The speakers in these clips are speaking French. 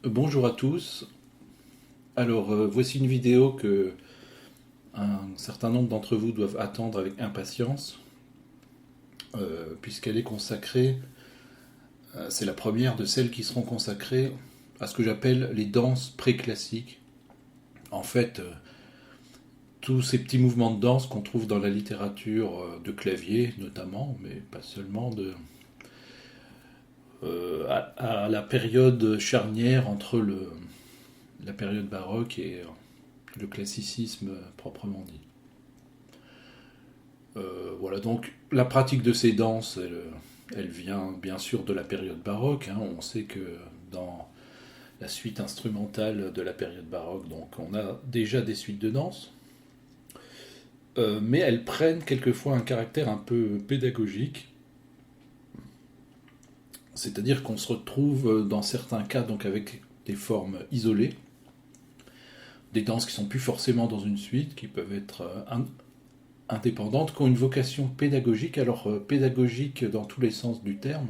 Bonjour à tous. Alors, voici une vidéo que un certain nombre d'entre vous doivent attendre avec impatience, puisqu'elle est consacrée, c'est la première de celles qui seront consacrées à ce que j'appelle les danses préclassiques. En fait, tous ces petits mouvements de danse qu'on trouve dans la littérature de clavier notamment, mais pas seulement, à la période charnière entre la période baroque et le classicisme proprement dit. Voilà, donc la pratique de ces danses, elle vient bien sûr de la période baroque, hein. On sait que dans la suite instrumentale de la période baroque, donc on a déjà des suites de danse, mais elles prennent quelquefois un caractère un peu pédagogique, c'est-à-dire qu'on se retrouve dans certains cas donc avec des formes isolées, des danses qui sont plus forcément dans une suite, qui peuvent être indépendantes, qui ont une vocation pédagogique, alors pédagogique dans tous les sens du terme,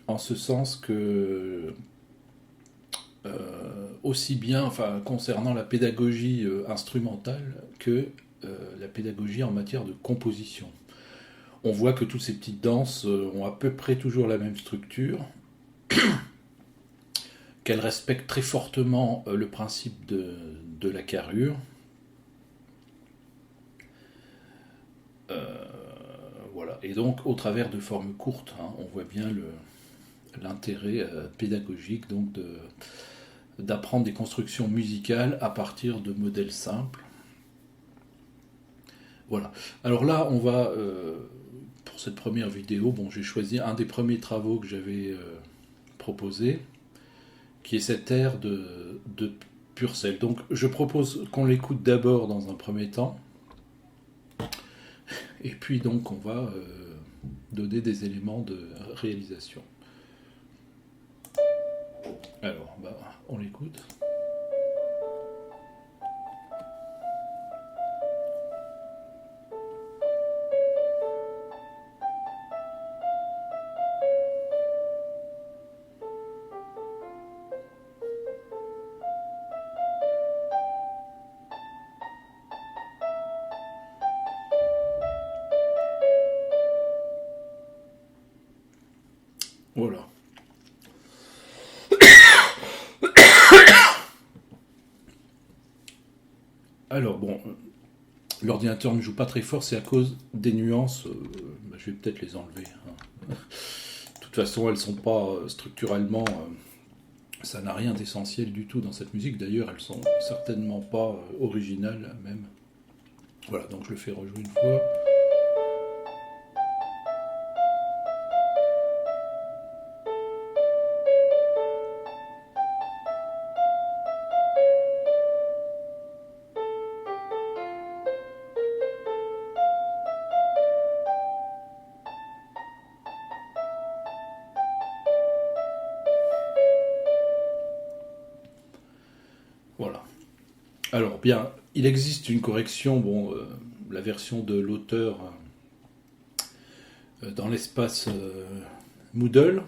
en ce sens que aussi bien, enfin, concernant la pédagogie instrumentale que la pédagogie en matière de composition. On voit que toutes ces petites danses ont à peu près toujours la même structure, qu'elles respectent très fortement le principe de la carrure. Voilà. Et donc, au travers de formes courtes, hein, on voit bien l'intérêt pédagogique donc d'apprendre des constructions musicales à partir de modèles simples. Voilà. Alors là, on va, pour cette première vidéo, bon, j'ai choisi un des premiers travaux que j'avais proposé, qui est cet air de Purcell. Donc je propose qu'on l'écoute d'abord dans un premier temps, et puis donc on va donner des éléments de réalisation. Alors, bah, on l'écoute. Voilà. Alors bon, l'ordinateur ne joue pas très fort, c'est à cause des nuances. Bah, je vais peut-être les enlever, hein. De toute façon, elles sont pas structurellement. Ça n'a rien d'essentiel du tout dans cette musique. D'ailleurs, elles sont certainement pas originales même. Voilà, donc je le fais rejouer une fois. Voilà. Alors bien, il existe une correction. Bon, la version de l'auteur dans l'espace Moodle.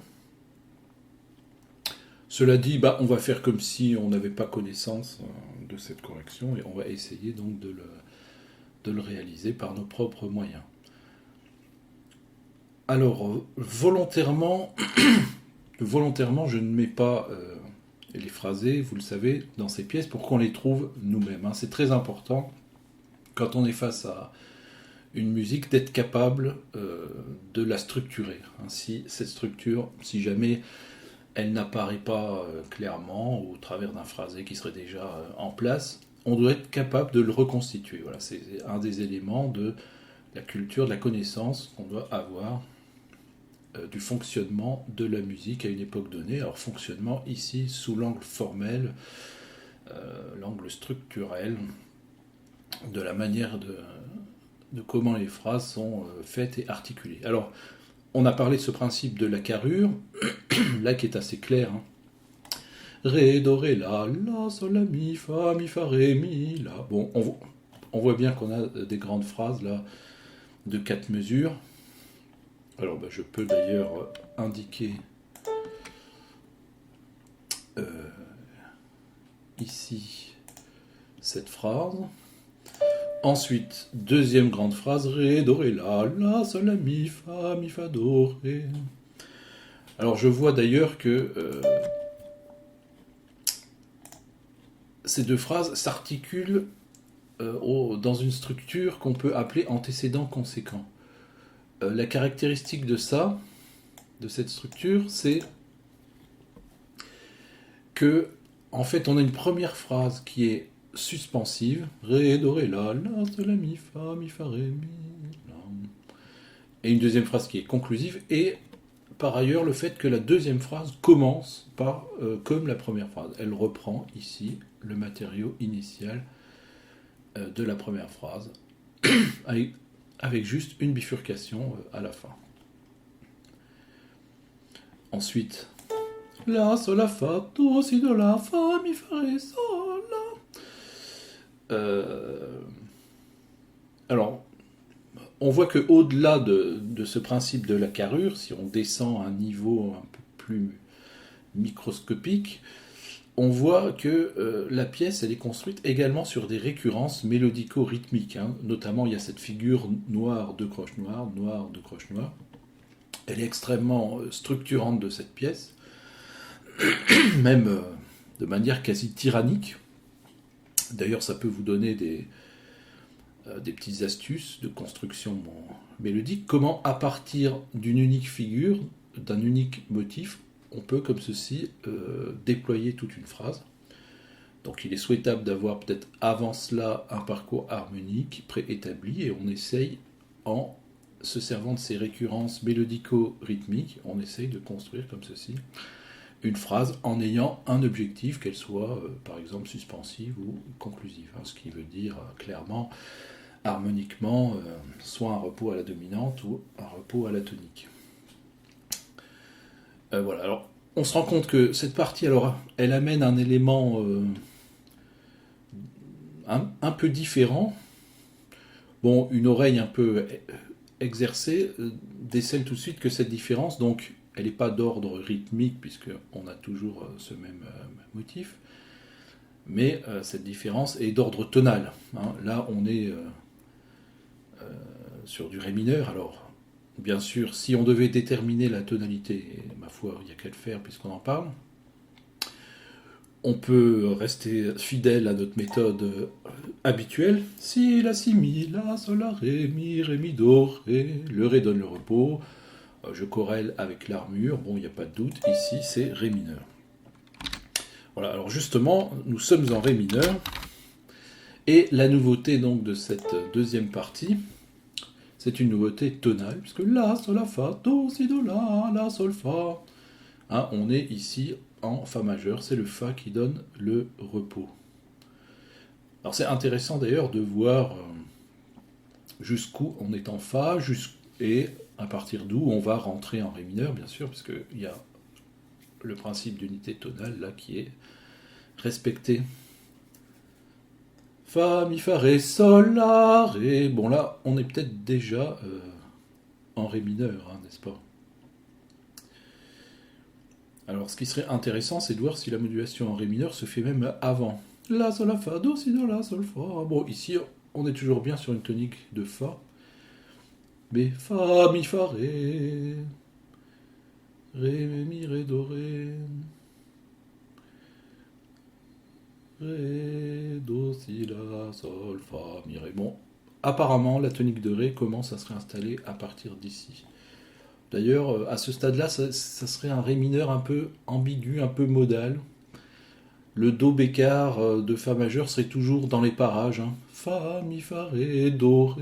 Cela dit, bah, on va faire comme si on n'avait pas connaissance de cette correction et on va essayer donc de le réaliser par nos propres moyens. Alors, volontairement, je ne mets pas les phrasés, vous le savez, dans ces pièces pour qu'on les trouve nous-mêmes, hein. C'est très important, quand on est face à une musique, d'être capable de la structurer. Ainsi, cette structure, si jamais elle n'apparaît pas clairement au travers d'un phrasé qui serait déjà en place, on doit être capable de le reconstituer. Voilà, c'est un des éléments de la culture, de la connaissance qu'on doit avoir du fonctionnement de la musique à une époque donnée. Alors fonctionnement ici sous l'angle formel, l'angle structurel, de la manière de comment les phrases sont faites et articulées. Alors, on a parlé de ce principe de la carrure, là qui est assez clair, hein. Ré, do, ré, la, sol, la, mi, fa, ré, mi, la. Bon, on voit bien qu'on a des grandes phrases là de 4 mesures. Alors, ben, je peux d'ailleurs indiquer ici cette phrase. Ensuite, deuxième grande phrase, Ré, Do, Ré, La, Sol, La, Mi, Fa, Do, Ré. Alors je vois d'ailleurs que ces deux phrases s'articulent dans une structure qu'on peut appeler antécédent-conséquent. La caractéristique de cette structure, c'est que, en fait, on a une première phrase qui est suspensive, Ré, Do, Ré, La, Sol, La, Mi, Fa, Ré, Mi, La. Et une deuxième phrase qui est conclusive, et par ailleurs le fait que la deuxième phrase commence par comme la première phrase. Elle reprend ici le matériau initial de la première phrase, avec juste une bifurcation à la fin. Ensuite, La, Sol, La, Fa, Do, Si, Do, La, Fa, Mi, Fa, Ré, Sol, La. Alors, on voit que au-delà de ce principe de la carrure, si on descend à un niveau un peu plus microscopique, on voit que la pièce elle est construite également sur des récurrences mélodico-rythmiques. Notamment, il y a cette figure noire, deux croches noires, noire, deux croches noires. Elle est extrêmement structurante de cette pièce, même de manière quasi tyrannique. D'ailleurs, ça peut vous donner des petites astuces de construction mélodique. Comment, à partir d'une unique figure, d'un unique motif, on peut, comme ceci, déployer toute une phrase. Donc il est souhaitable d'avoir peut-être avant cela un parcours harmonique préétabli, et on essaye, en se servant de ces récurrences mélodico-rythmiques, on essaye de construire comme ceci une phrase en ayant un objectif, qu'elle soit par exemple suspensive ou conclusive, ce qui veut dire clairement harmoniquement soit un repos à la dominante ou un repos à la tonique. Voilà, alors on se rend compte que cette partie, alors, elle amène un élément un peu différent. Bon, une oreille un peu exercée décèle tout de suite que cette différence, donc, elle n'est pas d'ordre rythmique, puisqu'on a toujours ce même motif, mais cette différence est d'ordre tonal. Là, on est sur du Ré mineur. Alors, bien sûr, si on devait déterminer la tonalité, et ma foi, il n'y a qu'à le faire puisqu'on en parle, on peut rester fidèle à notre méthode habituelle. Si, La, Si, Mi, La, Sol, La, Ré, Mi, Do, Ré. Le Ré donne le repos. Je corrèle avec l'armure. Bon, il n'y a pas de doute. Ici, c'est Ré mineur. Voilà, alors justement, nous sommes en Ré mineur. Et la nouveauté donc de cette deuxième partie, c'est une nouveauté tonale, puisque La, Sol, La, Fa, Do, Si, Do, La, Sol, Fa. On est ici en Fa majeur, c'est le Fa qui donne le repos. Alors c'est intéressant d'ailleurs de voir jusqu'où on est en Fa, et à partir d'où on va rentrer en Ré mineur, bien sûr, puisqu'il y a le principe d'unité tonale là qui est respecté. Fa, Mi, Fa, Ré, Sol, La, Ré. Bon là, on est peut-être déjà en Ré mineur, n'est-ce pas? Alors ce qui serait intéressant, c'est de voir si la modulation en Ré mineur se fait même avant. La, Sol, La, Fa, Do, Si, Do, La, Sol, Fa. Bon, ici, on est toujours bien sur une tonique de Fa. Mais Fa, Mi, Fa, Ré. Ré, Mi, Ré, Do, Ré. Ré, Do, Si, La, Sol, Fa, Mi, Ré. Bon, apparemment, la tonique de Ré commence à se réinstaller à partir d'ici. D'ailleurs, à ce stade-là, ça serait un Ré mineur un peu ambigu, un peu modal. Le Do bécard de Fa majeur serait toujours dans les parages. Fa, Mi, Fa, Ré, Do,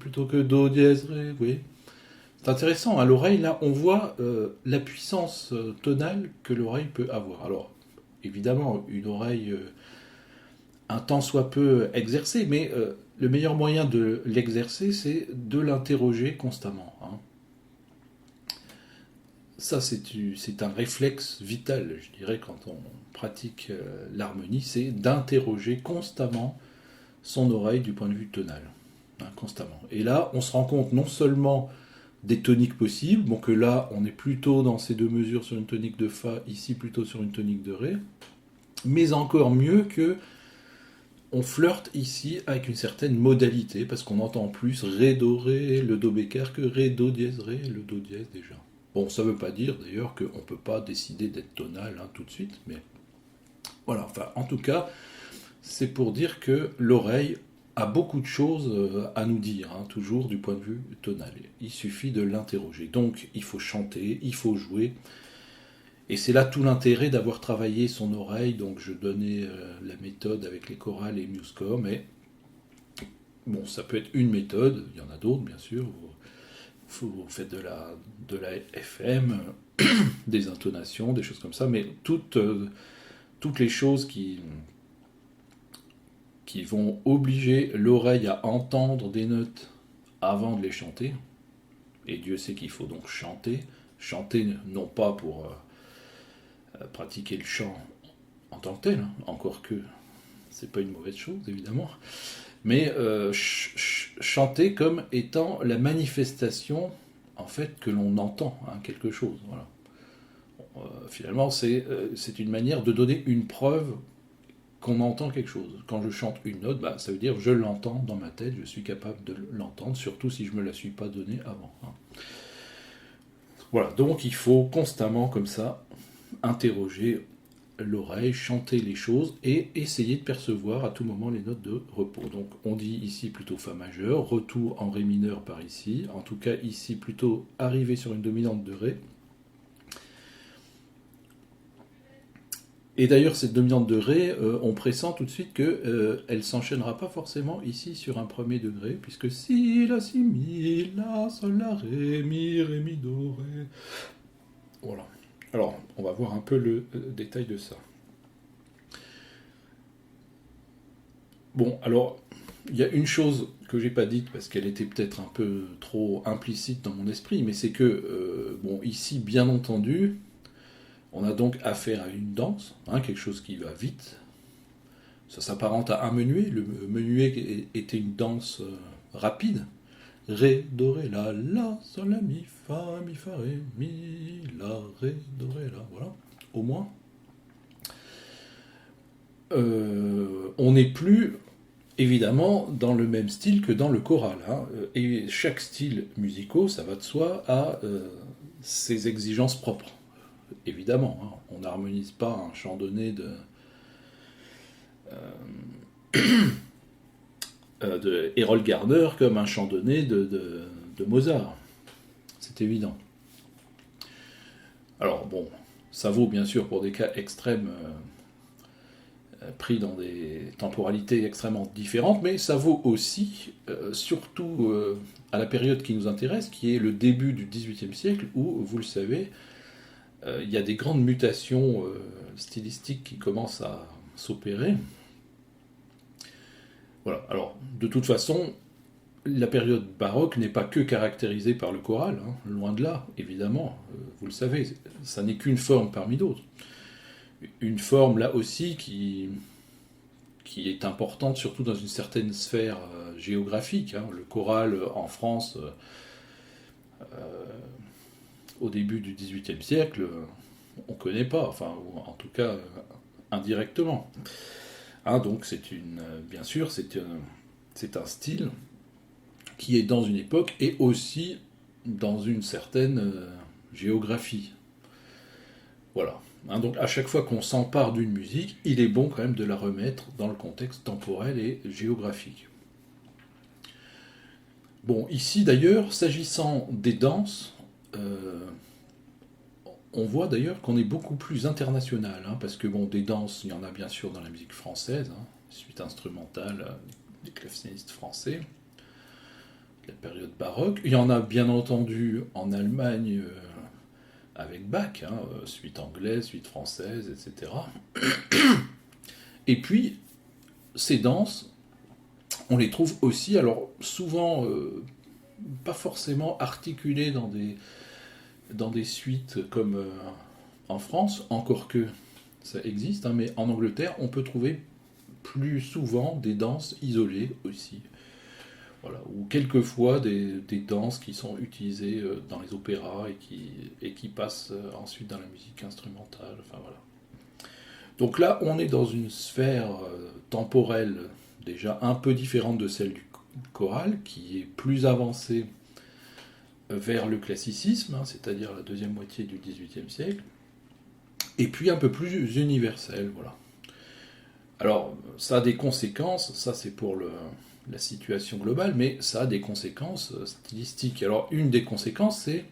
plutôt que Do dièse, Ré. Oui. C'est intéressant, à l'oreille, là, on voit la puissance tonale que l'oreille peut avoir. Alors, évidemment, une oreille un tant soit peu exercée, mais le meilleur moyen de l'exercer, c'est de l'interroger constamment. Ça, c'est un réflexe vital, je dirais, quand on pratique l'harmonie, c'est d'interroger constamment son oreille du point de vue tonal. Constamment. Et là, on se rend compte non seulement des toniques possibles, bon que là, on est plutôt dans ces deux mesures sur une tonique de Fa, ici plutôt sur une tonique de Ré, mais encore mieux que on flirte ici avec une certaine modalité, parce qu'on entend plus ré, do, ré, le do bécard que ré, do dièse, ré, le do dièse déjà. Bon, ça ne veut pas dire d'ailleurs qu'on ne peut pas décider d'être tonal tout de suite, mais voilà, enfin en tout cas, c'est pour dire que l'oreille a beaucoup de choses à nous dire, toujours du point de vue tonal. Il suffit de l'interroger. Donc il faut chanter, il faut jouer. Et c'est là tout l'intérêt d'avoir travaillé son oreille. Donc je donnais la méthode avec les chorales et MuseScore, mais bon, ça peut être une méthode, il y en a d'autres bien sûr. Vous faites de la FM, des intonations, des choses comme ça, mais toutes les choses qui vont obliger l'oreille à entendre des notes avant de les chanter, et Dieu sait qu'il faut donc chanter non pas pour pratiquer le chant en tant que tel, encore que c'est pas une mauvaise chose évidemment, mais chanter comme étant la manifestation en fait que l'on entend quelque chose. Voilà. Finalement c'est une manière de donner une preuve qu'on entend quelque chose. Quand je chante une note, ça veut dire je l'entends dans ma tête, je suis capable de l'entendre, surtout si je ne me la suis pas donnée avant. Voilà, donc il faut constamment comme ça interroger l'oreille, chanter les choses et essayer de percevoir à tout moment les notes de repos. Donc on dit ici plutôt Fa majeur, retour en Ré mineur par ici, en tout cas ici plutôt arrivé sur une dominante de Ré. Et d'ailleurs cette dominante de Ré, on pressent tout de suite qu'elle ne s'enchaînera pas forcément ici sur un premier degré, puisque Si, La, Si, Mi, La, Sol, La, Ré, Mi, Do, Ré. Voilà. Alors, on va voir un peu le détail de ça. Bon, alors, il y a une chose que j'ai pas dite, parce qu'elle était peut-être un peu trop implicite dans mon esprit, mais c'est que, bon, ici, bien entendu, on a donc affaire à une danse, quelque chose qui va vite. Ça s'apparente à un menuet. Le menuet était une danse rapide. Ré, do, ré, la, sol, la, mi, fa, ré, mi, la, ré, do, ré, la. Voilà, au moins. On n'est plus, évidemment, dans le même style que dans le choral. Et chaque style musical, ça va de soi, a ses exigences propres. Évidemment, on n'harmonise pas un chant donné de Harold Gardner comme un chant donné de Mozart. C'est évident. Alors bon, ça vaut bien sûr pour des cas extrêmes pris dans des temporalités extrêmement différentes, mais ça vaut aussi, surtout à la période qui nous intéresse, qui est le début du XVIIIe siècle, où, vous le savez, il y a des grandes mutations stylistiques qui commencent à s'opérer. Voilà. Alors, de toute façon, la période baroque n'est pas que caractérisée par le choral, loin de là, évidemment. Vous le savez, ça n'est qu'une forme parmi d'autres. Une forme, là aussi, qui est importante, surtout dans une certaine sphère géographique. Le choral en France, au début du XVIIIe siècle, on ne connaît pas, enfin, ou en tout cas indirectement. Donc bien sûr, c'est un style qui est dans une époque et aussi dans une certaine géographie. Voilà. Donc à chaque fois qu'on s'empare d'une musique, il est bon quand même de la remettre dans le contexte temporel et géographique. Bon, ici d'ailleurs, s'agissant des danses, on voit d'ailleurs qu'on est beaucoup plus international, parce que bon, des danses, il y en a bien sûr dans la musique française, suite instrumentale des claveciniste français, la période baroque. Il y en a bien entendu en Allemagne avec Bach, suite anglaise, suite française, etc. Et puis, ces danses, on les trouve aussi, alors souvent pas forcément articulées dans des suites comme en France, encore que ça existe, mais en Angleterre, on peut trouver plus souvent des danses isolées aussi. Voilà, ou quelquefois des danses qui sont utilisées dans les opéras et qui passent ensuite dans la musique instrumentale. Enfin voilà. Donc là, on est dans une sphère temporelle déjà un peu différente de celle du choral, qui est plus avancée vers le classicisme, hein, c'est-à-dire la deuxième moitié du XVIIIe siècle, et puis un peu plus universelle, voilà. Alors, ça a des conséquences, ça c'est pour la situation globale, mais ça a des conséquences stylistiques. Alors, une des conséquences, c'est,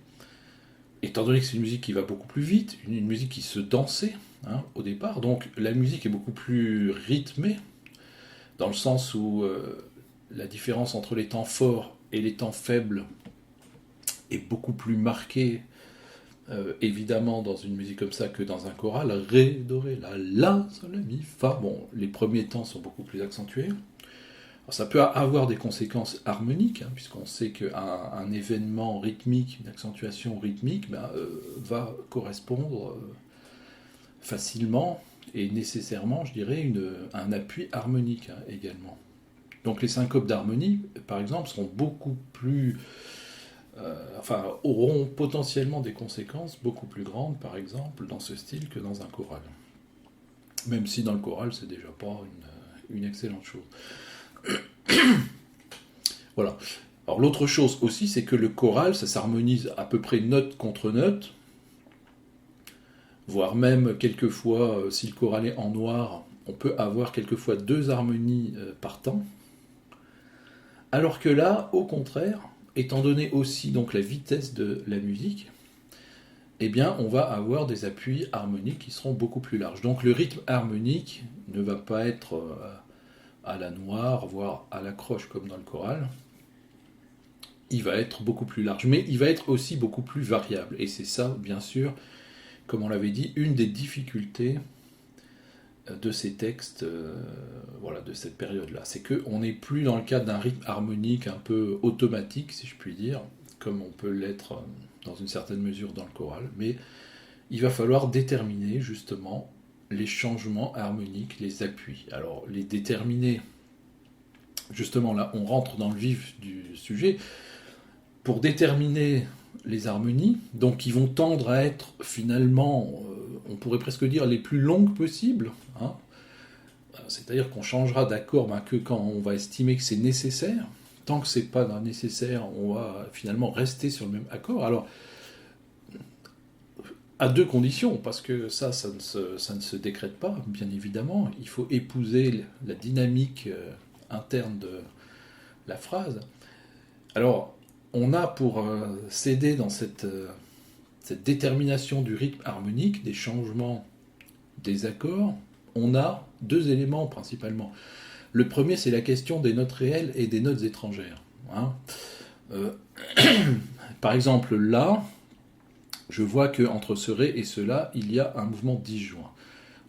étant donné que c'est une musique qui va beaucoup plus vite, une musique qui se dansait hein, au départ, donc la musique est beaucoup plus rythmée, dans le sens où la différence entre les temps forts et les temps faibles est beaucoup plus marquée, évidemment, dans une musique comme ça que dans un choral. Ré, do, ré, la, sol, la, mi, fa. Bon, les premiers temps sont beaucoup plus accentués. Alors, ça peut avoir des conséquences harmoniques, hein, puisqu'on sait qu'un événement rythmique, une accentuation rythmique, va correspondre facilement et nécessairement, je dirais, un appui harmonique hein, également. Donc les syncopes d'harmonie, par exemple, seront beaucoup plus... auront potentiellement des conséquences beaucoup plus grandes, par exemple, dans ce style que dans un choral. Même si dans le choral, c'est déjà pas une excellente chose. Voilà. Alors l'autre chose aussi, c'est que le choral, ça s'harmonise à peu près note contre note, voire même quelquefois, si le choral est en noir, on peut avoir quelquefois 2 harmonies par temps. Alors que là, au contraire, étant donné aussi donc la vitesse de la musique, eh bien, on va avoir des appuis harmoniques qui seront beaucoup plus larges. Donc le rythme harmonique ne va pas être à la noire, voire à la croche comme dans le choral. Il va être beaucoup plus large, mais il va être aussi beaucoup plus variable. Et c'est ça, bien sûr, comme on l'avait dit, une des difficultés de ces textes de cette période-là. C'est qu'on n'est plus dans le cadre d'un rythme harmonique un peu automatique, si je puis dire, comme on peut l'être dans une certaine mesure dans le choral, mais il va falloir déterminer justement les changements harmoniques, les appuis. Alors les déterminer, justement là on rentre dans le vif du sujet, pour déterminer les harmonies, donc qui vont tendre à être finalement, on pourrait presque dire, les plus longues possibles. Hein. C'est-à-dire qu'on changera d'accord que quand on va estimer que c'est nécessaire. Tant que c'est pas nécessaire, on va finalement rester sur le même accord. Alors, à 2 conditions, parce que ça ne se décrète pas, bien évidemment. Il faut épouser la dynamique interne de la phrase. Alors, on a pour s'aider dans cette détermination du rythme harmonique, des changements des accords, on a 2 éléments principalement. Le premier, c'est la question des notes réelles et des notes étrangères. Hein. Par exemple, là, je vois qu'entre ce ré et ce la, il y a un mouvement disjoint.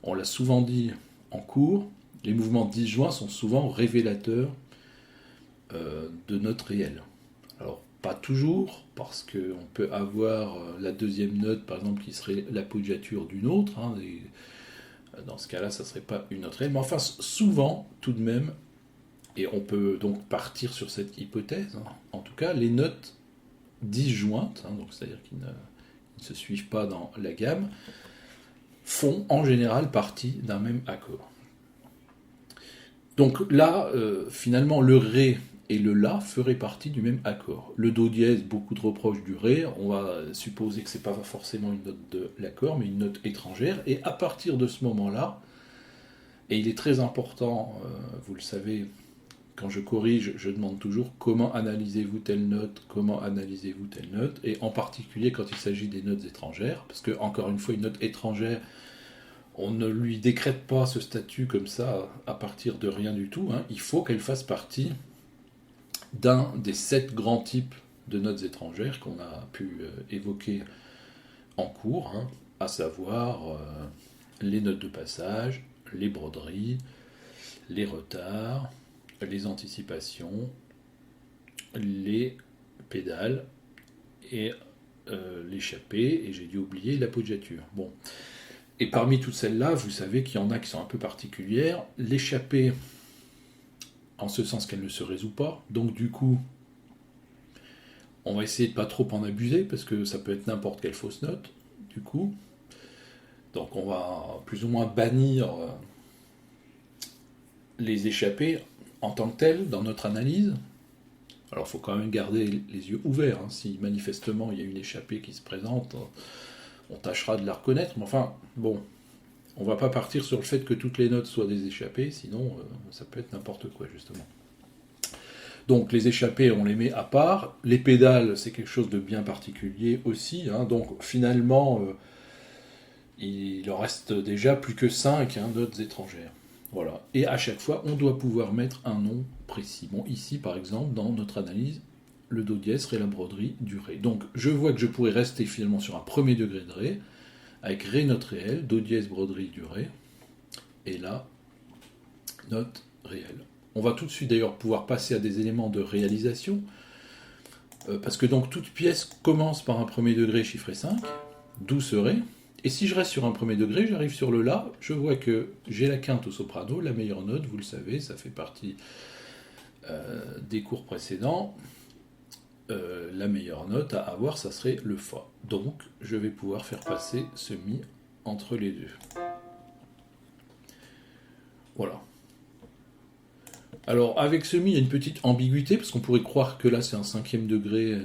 On l'a souvent dit en cours, les mouvements disjoints sont souvent révélateurs de notes réelles. Alors, pas toujours, parce qu'on peut avoir la deuxième note, par exemple, qui serait l'appoggiature d'une autre. Hein, dans ce cas-là, ça ne serait pas une note réelle. Mais enfin, souvent, tout de même, et on peut donc partir sur cette hypothèse, hein, en tout cas, les notes disjointes, hein, donc c'est-à-dire qui ne se suivent pas dans la gamme, font en général partie d'un même accord. Donc là, finalement, le ré et le la feraient partie du même accord. Le do dièse, beaucoup trop proche du ré, on va supposer que ce n'est pas forcément une note de l'accord, mais une note étrangère, et à partir de ce moment-là, et il est très important, vous le savez, quand je corrige, je demande toujours comment analysez-vous telle note, comment analysez-vous telle note, et en particulier quand il s'agit des notes étrangères, parce que, encore une fois, une note étrangère, on ne lui décrète pas ce statut comme ça à partir de rien du tout, hein. Il faut qu'elle fasse partie d'un des 7 grands types de notes étrangères qu'on a pu évoquer en cours, hein, à savoir les notes de passage, les broderies, les retards, les anticipations, les pédales et l'échappée, et j'ai dû oublier l'appoggiature. Bon. Et parmi toutes celles-là, vous savez qu'il y en a qui sont un peu particulières. L'échappée, en ce sens qu'elle ne se résout pas, donc du coup, on va essayer de pas trop en abuser, parce que ça peut être n'importe quelle fausse note, du coup. Donc on va plus ou moins bannir les échappées en tant que telles dans notre analyse. Alors il faut quand même garder les yeux ouverts, hein. Si manifestement il y a une échappée qui se présente, on tâchera de la reconnaître, mais enfin, bon, on va pas partir sur le fait que toutes les notes soient des échappées, sinon ça peut être n'importe quoi, justement. Donc les échappées, on les met à part. Les pédales, c'est quelque chose de bien particulier aussi, hein. Donc finalement, il en reste déjà plus que 5 notes étrangères. Voilà. Et à chaque fois, on doit pouvoir mettre un nom précis. Bon, ici, par exemple, dans notre analyse, le do dièse, ré, la broderie, du ré. Donc, je vois que je pourrais rester finalement sur un premier degré de ré, avec ré, note réelle, do dièse, broderie, du ré, et là, note réelle. On va tout de suite d'ailleurs pouvoir passer à des éléments de réalisation, parce que donc toute pièce commence par un premier degré chiffré 5, d'où ce ré. Et si je reste sur un premier degré, j'arrive sur le la, je vois que j'ai la quinte au soprano, la meilleure note, vous le savez, ça fait partie des cours précédents. La meilleure note à avoir, ça serait le fa. Donc, je vais pouvoir faire passer ce mi entre les deux. Voilà. Alors, avec ce mi, il y a une petite ambiguïté, parce qu'on pourrait croire que là, c'est un cinquième degré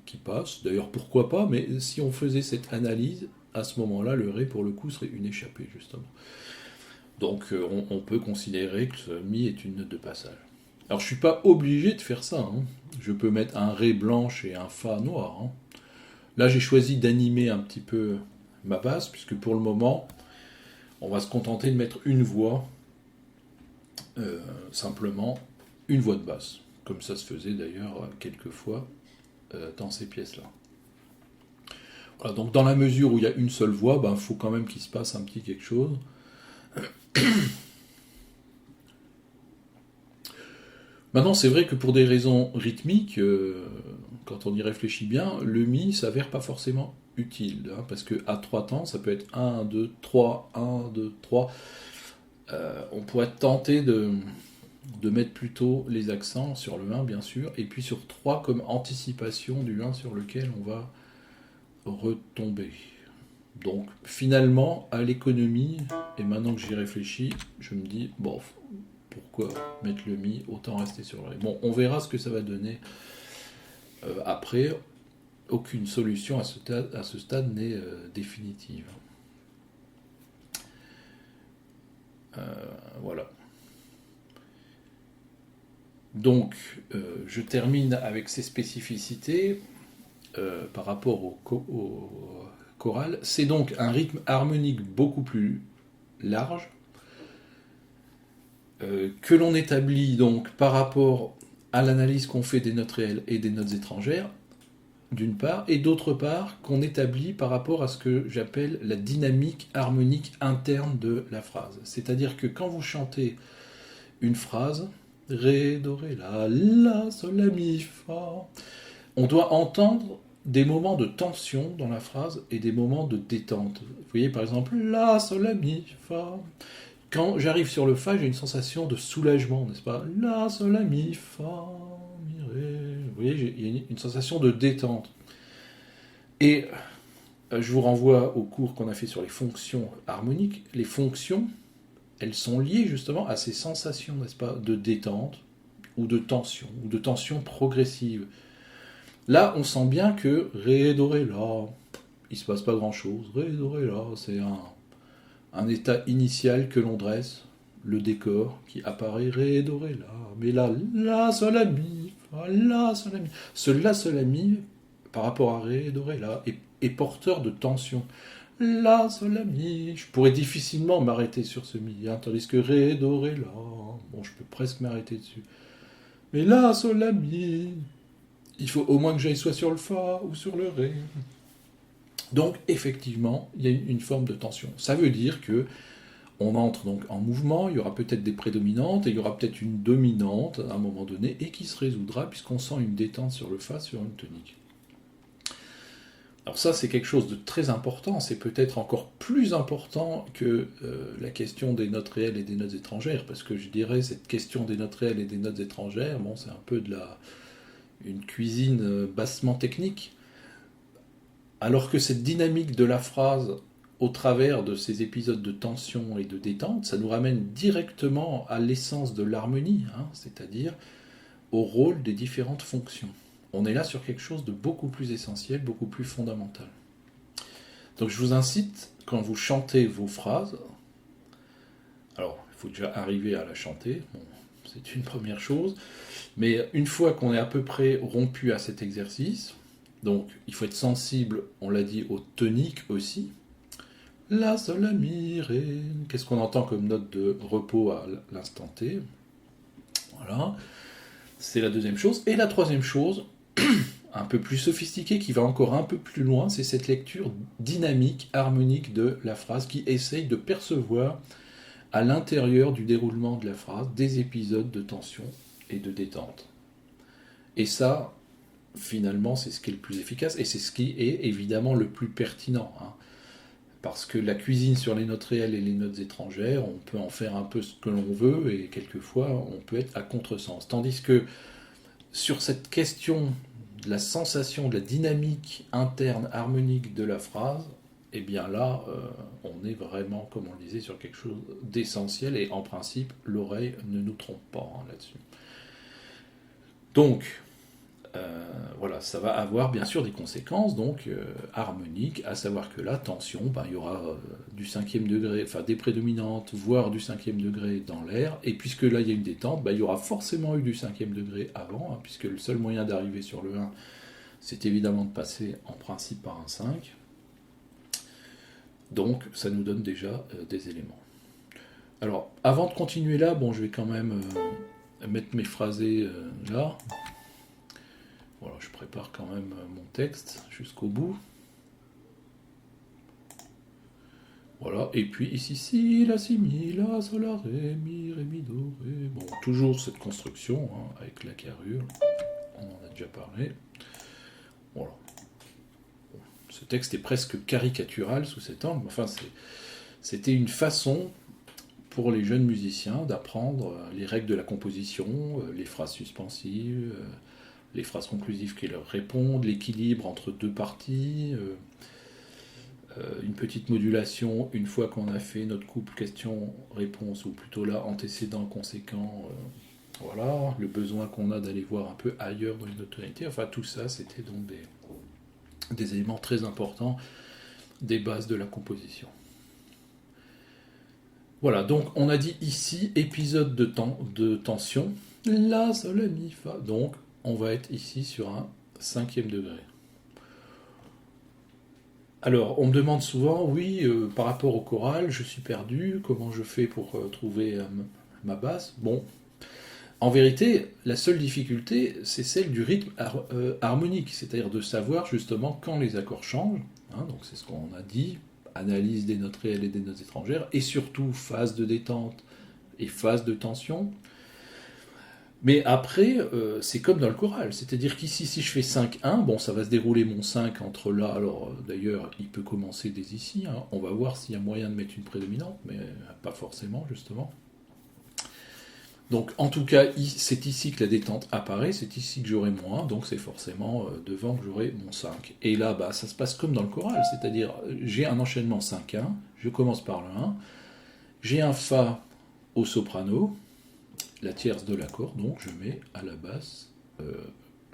qui passe. D'ailleurs, pourquoi pas, mais si on faisait cette analyse, à ce moment-là, le ré, pour le coup, serait une échappée, justement. Donc, on peut considérer que ce mi est une note de passage. Alors, je ne suis pas obligé de faire ça, hein. Je peux mettre un ré blanche et un fa noir, hein. Là, j'ai choisi d'animer un petit peu ma basse, puisque pour le moment, on va se contenter de mettre une voix, simplement une voix de basse, comme ça se faisait d'ailleurs quelquefois dans ces pièces-là. Voilà, donc dans la mesure où il y a une seule voix, il faut quand même qu'il se passe un petit quelque chose. Maintenant, c'est vrai que pour des raisons rythmiques, quand on y réfléchit bien, le mi s'avère pas forcément utile, hein, parce que à 3 temps, ça peut être 1, 2, 3, 1, 2, 3. On pourrait tenter de mettre plutôt les accents sur le 1, bien sûr, et puis sur 3 comme anticipation du 1 sur lequel on va retomber. Donc finalement, à l'économie, et maintenant que j'y réfléchis, je me dis, bon, pourquoi mettre le mi, autant rester sur le ré. Bon, on verra ce que ça va donner après. Aucune solution à ce stade n'est définitive. Voilà. Donc, je termine avec ces spécificités par rapport au choral. C'est donc un rythme harmonique beaucoup plus large que l'on établit donc par rapport à l'analyse qu'on fait des notes réelles et des notes étrangères, d'une part, et d'autre part qu'on établit par rapport à ce que j'appelle la dynamique harmonique interne de la phrase. C'est-à-dire que quand vous chantez une phrase, ré, do, ré, la, sol, la, mi, fa, on doit entendre des moments de tension dans la phrase et des moments de détente. Vous voyez par exemple la, sol, la, mi, fa. Quand j'arrive sur le fa, j'ai une sensation de soulagement, n'est-ce pas? La, sol, la, mi, fa, mi, ré. Vous voyez, il y a une sensation de détente. Et je vous renvoie au cours qu'on a fait sur les fonctions harmoniques. Les fonctions, elles sont liées justement à ces sensations, n'est-ce pas, de détente ou de tension progressive. Là, on sent bien que ré, do, ré, la, il ne se passe pas grand-chose. Ré, do, ré, la, c'est un état initial que l'on dresse, le décor qui apparaît, ré, do, ré, la. Mais là, la, sol, la, mi, fa, la, sol, la, mi. Ce la, sol, la, mi, par rapport à ré, do, ré, la, est porteur de tension. La, sol, la, mi. Je pourrais difficilement m'arrêter sur ce mi, hein, tandis que ré, do, ré, la. Bon, je peux presque m'arrêter dessus. Mais la, sol, la, mi. Il faut au moins que j'aille soit sur le fa ou sur le ré. Donc, effectivement, il y a une forme de tension. Ça veut dire que on entre donc en mouvement, il y aura peut-être des prédominantes, et il y aura peut-être une dominante à un moment donné, et qui se résoudra puisqu'on sent une détente sur le fa, sur une tonique. Alors ça, c'est quelque chose de très important, c'est peut-être encore plus important que la question des notes réelles et des notes étrangères, parce que je dirais, cette question des notes réelles et des notes étrangères, bon, c'est un peu une cuisine bassement technique, alors que cette dynamique de la phrase au travers de ces épisodes de tension et de détente, ça nous ramène directement à l'essence de l'harmonie, hein, c'est-à-dire au rôle des différentes fonctions. On est là sur quelque chose de beaucoup plus essentiel, beaucoup plus fondamental. Donc je vous incite, quand vous chantez vos phrases, alors il faut déjà arriver à la chanter, bon, c'est une première chose, mais une fois qu'on est à peu près rompu à cet exercice, donc il faut être sensible, on l'a dit, aux toniques aussi. La, sol, la, mi, ré. Qu'est-ce qu'on entend comme note de repos à l'instant T? Voilà, c'est la deuxième chose. Et la troisième chose, un peu plus sophistiquée, qui va encore un peu plus loin, c'est cette lecture dynamique, harmonique de la phrase, qui essaye de percevoir à l'intérieur du déroulement de la phrase des épisodes de tension et de détente. Et ça, finalement, c'est ce qui est le plus efficace, et c'est ce qui est évidemment le plus pertinent, hein. Parce que la cuisine sur les notes réelles et les notes étrangères, on peut en faire un peu ce que l'on veut, et quelquefois, on peut être à contresens. Tandis que sur cette question de la sensation, de la dynamique interne harmonique de la phrase, eh bien là, on est vraiment, comme on le disait, sur quelque chose d'essentiel, et en principe, l'oreille ne nous trompe pas, hein, là-dessus. Donc, voilà, ça va avoir bien sûr des conséquences donc harmoniques, à savoir que la tension, il y aura du 5e degré, enfin des prédominantes, voire du 5e degré dans l'air, et puisque là il y a une détente, il y aura forcément eu du 5e degré avant, hein, puisque le seul moyen d'arriver sur le 1, c'est évidemment de passer en principe par un 5. Donc ça nous donne déjà des éléments. Alors, avant de continuer là, je vais quand même mettre mes phrasés là. Voilà, je prépare quand même mon texte jusqu'au bout. Voilà, et puis ici, si, la, si, mi, la, sol, la, ré, mi, do, ré. Bon, toujours cette construction, hein, avec la carrure. On en a déjà parlé. Voilà. Bon, ce texte est presque caricatural sous cet angle, mais enfin, c'était une façon pour les jeunes musiciens d'apprendre les règles de la composition, les phrases suspensives, les phrases conclusives qui leur répondent, l'équilibre entre deux parties, une petite modulation une fois qu'on a fait notre couple question-réponse, ou plutôt là antécédent, conséquent, voilà, le besoin qu'on a d'aller voir un peu ailleurs dans une autre tonalité, enfin tout ça c'était donc des éléments très importants des bases de la composition. Voilà, donc on a dit ici épisode de tension, la, sol, la, mi, fa, donc on va être ici sur un 5e degré. Alors, on me demande souvent, oui, par rapport au choral, je suis perdu, comment je fais pour trouver ma basse? Bon, en vérité, la seule difficulté, c'est celle du rythme harmonique, c'est-à-dire de savoir justement quand les accords changent, hein, donc c'est ce qu'on a dit, analyse des notes réelles et des notes étrangères, et surtout phase de détente et phase de tension. Mais après, c'est comme dans le choral, c'est-à-dire qu'ici, si je fais 5-1, ça va se dérouler mon 5 entre là, alors d'ailleurs, il peut commencer dès ici, hein. On va voir s'il y a moyen de mettre une prédominante, mais pas forcément, justement. Donc, en tout cas, c'est ici que la détente apparaît, c'est ici que j'aurai mon 1, donc c'est forcément devant que j'aurai mon 5. Et là, ça se passe comme dans le choral, c'est-à-dire, j'ai un enchaînement 5-1, je commence par le 1, j'ai un Fa au soprano, la tierce de l'accord, donc je mets à la basse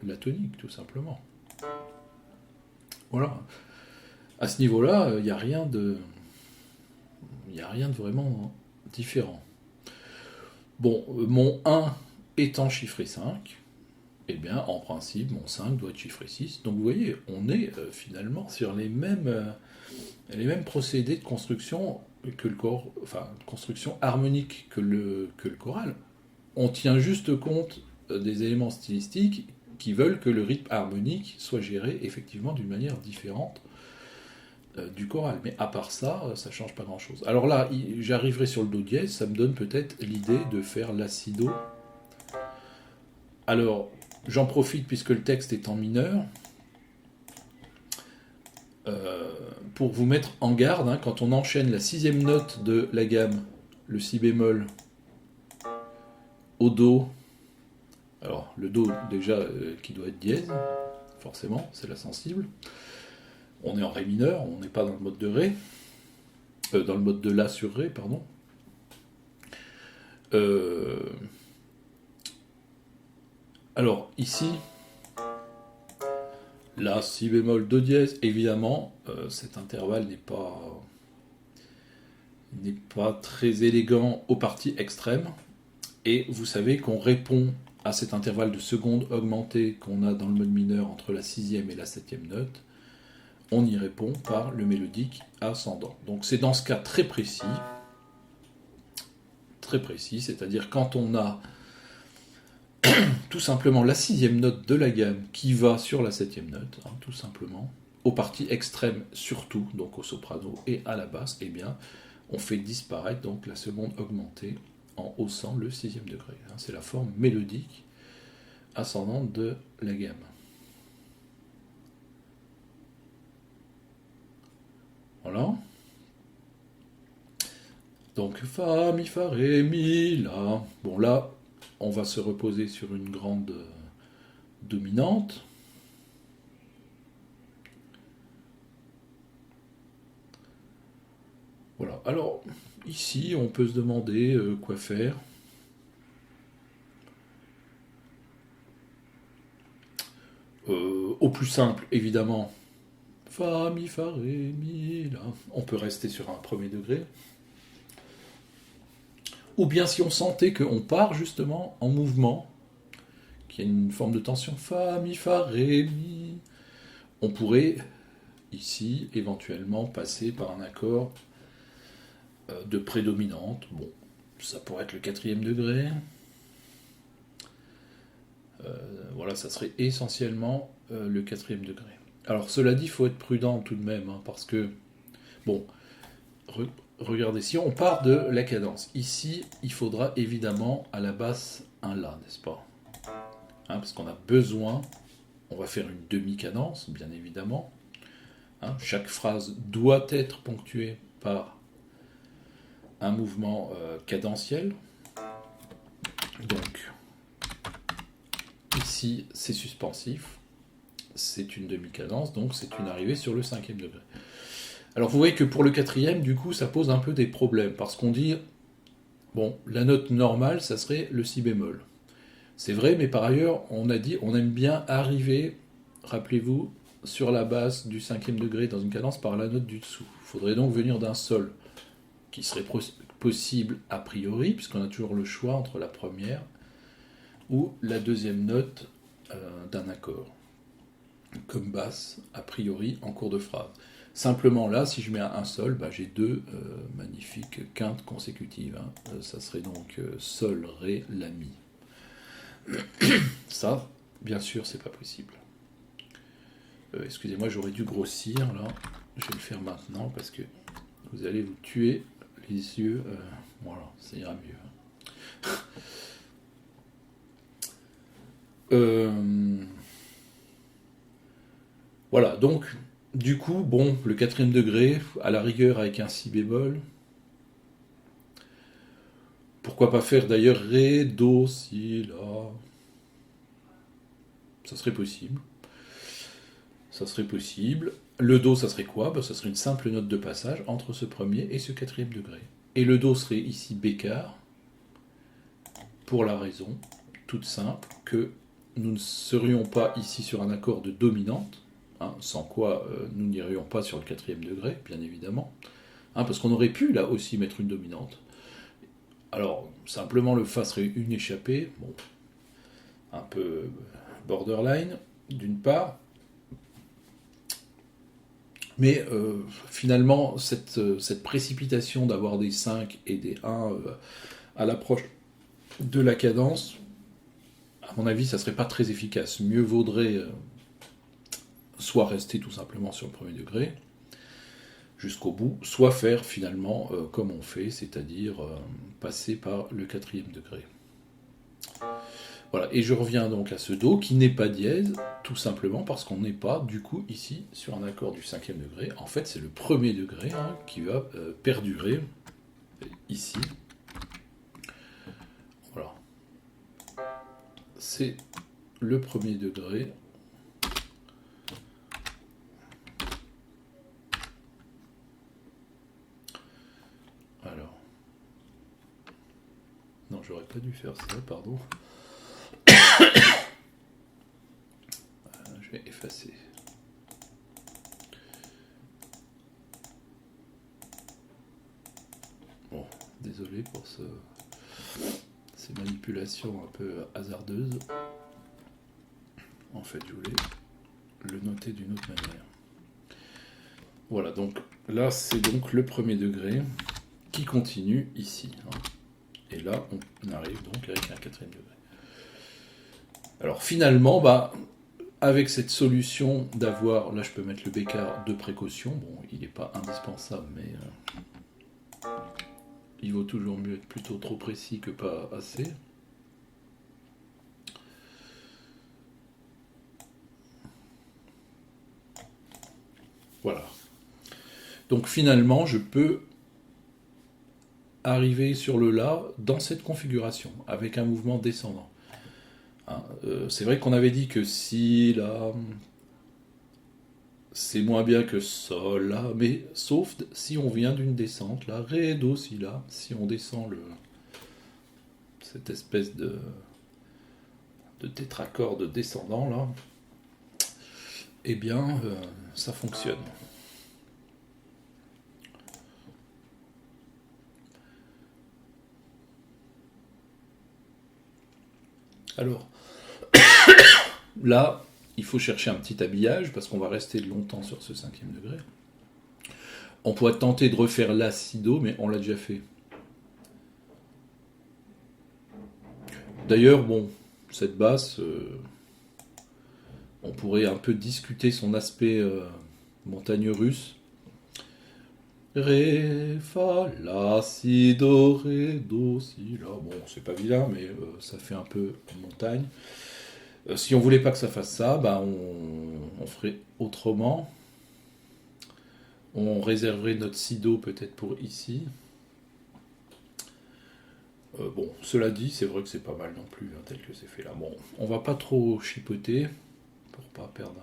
la tonique, tout simplement. Voilà. À ce niveau-là, il n'y a rien de vraiment différent. Bon, mon 1 étant chiffré 5, eh bien, en principe, mon 5 doit être chiffré 6. Donc vous voyez, on est finalement sur les mêmes procédés de construction que le corps, enfin, construction harmonique que le choral. On tient juste compte des éléments stylistiques qui veulent que le rythme harmonique soit géré effectivement d'une manière différente du choral. Mais à part ça, ça ne change pas grand-chose. Alors là, j'arriverai sur le do dièse, ça me donne peut-être l'idée de faire la si do. Alors, j'en profite puisque le texte est en mineur, pour vous mettre en garde, hein, quand on enchaîne la 6e note de la gamme, le si bémol, au do. Alors, le do, déjà, qui doit être dièse, forcément, c'est la sensible. On est en ré mineur, on n'est pas dans le mode de ré. dans le mode de La sur Ré, pardon. Alors ici, La, Si bémol, Do dièse, évidemment, cet intervalle n'est pas très élégant aux parties extrêmes. Et vous savez qu'on répond à cet intervalle de seconde augmentée qu'on a dans le mode mineur entre la sixième et la septième note. On y répond par le mélodique ascendant. Donc c'est dans ce cas très précis, c'est-à-dire quand on a tout simplement la sixième note de la gamme qui va sur la septième note, hein, tout simplement, aux parties extrêmes surtout, donc au soprano et à la basse, eh bien, on fait disparaître donc la seconde augmentée en haussant le sixième degré. Hein, c'est la forme mélodique ascendante de la gamme. Voilà. Donc Fa, Mi, Fa, Ré, Mi, La. Bon là, on va se reposer sur une grande dominante. Voilà. Alors, ici, on peut se demander quoi faire. Au plus simple, évidemment, Fa, Mi, Fa, Ré, Mi, La. On peut rester sur un premier degré. Ou bien si on sentait qu'on part justement en mouvement, qu'il y a une forme de tension, Fa, Mi, Fa, Ré, Mi, on pourrait ici éventuellement passer par un accord de prédominante. Bon, ça pourrait être le quatrième degré. Voilà, ça serait essentiellement le quatrième degré. Alors cela dit, il faut être prudent tout de même, hein, parce que, bon, regardez, si on part de la cadence, ici, il faudra évidemment à la basse un La, n'est-ce pas, hein, parce qu'on a besoin, on va faire une demi-cadence, bien évidemment. Hein, chaque phrase doit être ponctuée par un mouvement cadentiel. Donc, ici, c'est suspensif, c'est une demi-cadence, donc c'est une arrivée sur le cinquième degré. Alors vous voyez que pour le quatrième, du coup, ça pose un peu des problèmes, parce qu'on dit, bon, la note normale, ça serait le si bémol. C'est vrai, mais par ailleurs, on a dit, on aime bien arriver, rappelez-vous, sur la basse du cinquième degré dans une cadence par la note du dessous. Il faudrait donc venir d'un sol, qui serait possible a priori, puisqu'on a toujours le choix entre la première ou la deuxième note d'un accord, comme basse, a priori, en cours de phrase. Simplement là, si je mets un sol, bah, j'ai deux magnifiques quintes consécutives. Hein. Ça serait donc Sol, Ré, La, Mi. Ça, bien sûr, c'est pas possible. Excusez-moi, j'aurais dû grossir là. Je vais le faire maintenant parce que vous allez vous tuer les yeux. Voilà, ça ira mieux. Voilà, donc, du coup, bon, le quatrième degré, à la rigueur avec un si bémol. Pourquoi pas faire d'ailleurs Ré, Do, Si, La. Ça serait possible. Ça serait possible. Le Do, ça serait quoi? Ça serait une simple note de passage entre ce premier et ce quatrième degré. Et le Do serait ici bécard, pour la raison toute simple que nous ne serions pas ici sur un accord de dominante, hein, sans quoi nous n'irions pas sur le quatrième degré, bien évidemment, hein, parce qu'on aurait pu là aussi mettre une dominante. Alors, simplement le Fa serait une échappée, bon, un peu borderline, d'une part, mais finalement, cette précipitation d'avoir des 5 et des 1 à l'approche de la cadence, à mon avis, ça serait pas très efficace. Mieux vaudrait soit rester tout simplement sur le premier degré, jusqu'au bout, soit faire finalement comme on fait, c'est-à-dire passer par le quatrième degré. Voilà, et je reviens donc à ce Do qui n'est pas dièse, tout simplement parce qu'on n'est pas du coup ici sur un accord du cinquième degré. En fait, c'est le premier degré hein, qui va perdurer ici. Voilà. C'est le premier degré. j'aurais pas dû faire ça, pardon. Je vais effacer. Bon, désolé pour ces manipulations un peu hasardeuses. En fait, je voulais le noter d'une autre manière. Voilà, donc là, c'est donc le premier degré qui continue ici. Et là, on arrive donc avec un quatrième degré. Alors finalement, avec cette solution d'avoir, là je peux mettre le bécard de précaution, bon, il n'est pas indispensable, mais il vaut toujours mieux être plutôt trop précis que pas assez. Voilà. Donc finalement, je peux arriver sur le La dans cette configuration, avec un mouvement descendant. C'est vrai qu'on avait dit que Si, La, c'est moins bien que Sol, La, mais sauf si on vient d'une descente, là, Ré, Do, Si, La, si on descend cette espèce de tétracorde descendant, là, eh bien, ça fonctionne. Alors, là, il faut chercher un petit habillage, parce qu'on va rester longtemps sur ce cinquième degré. On pourrait tenter de refaire La, Si, Do, mais on l'a déjà fait. D'ailleurs, bon, cette basse, on pourrait un peu discuter son aspect montagne russe. Ré, Fa, La, Si, Do, Ré, Do, Si, La. Bon, c'est pas vilain, mais ça fait un peu montagne. Si on voulait pas que ça fasse ça, on ferait autrement. On réserverait notre Si, Do peut-être pour ici. Bon, cela dit, c'est vrai que c'est pas mal non plus, tel que c'est fait là. Bon, on va pas trop chipoter, pour pas perdre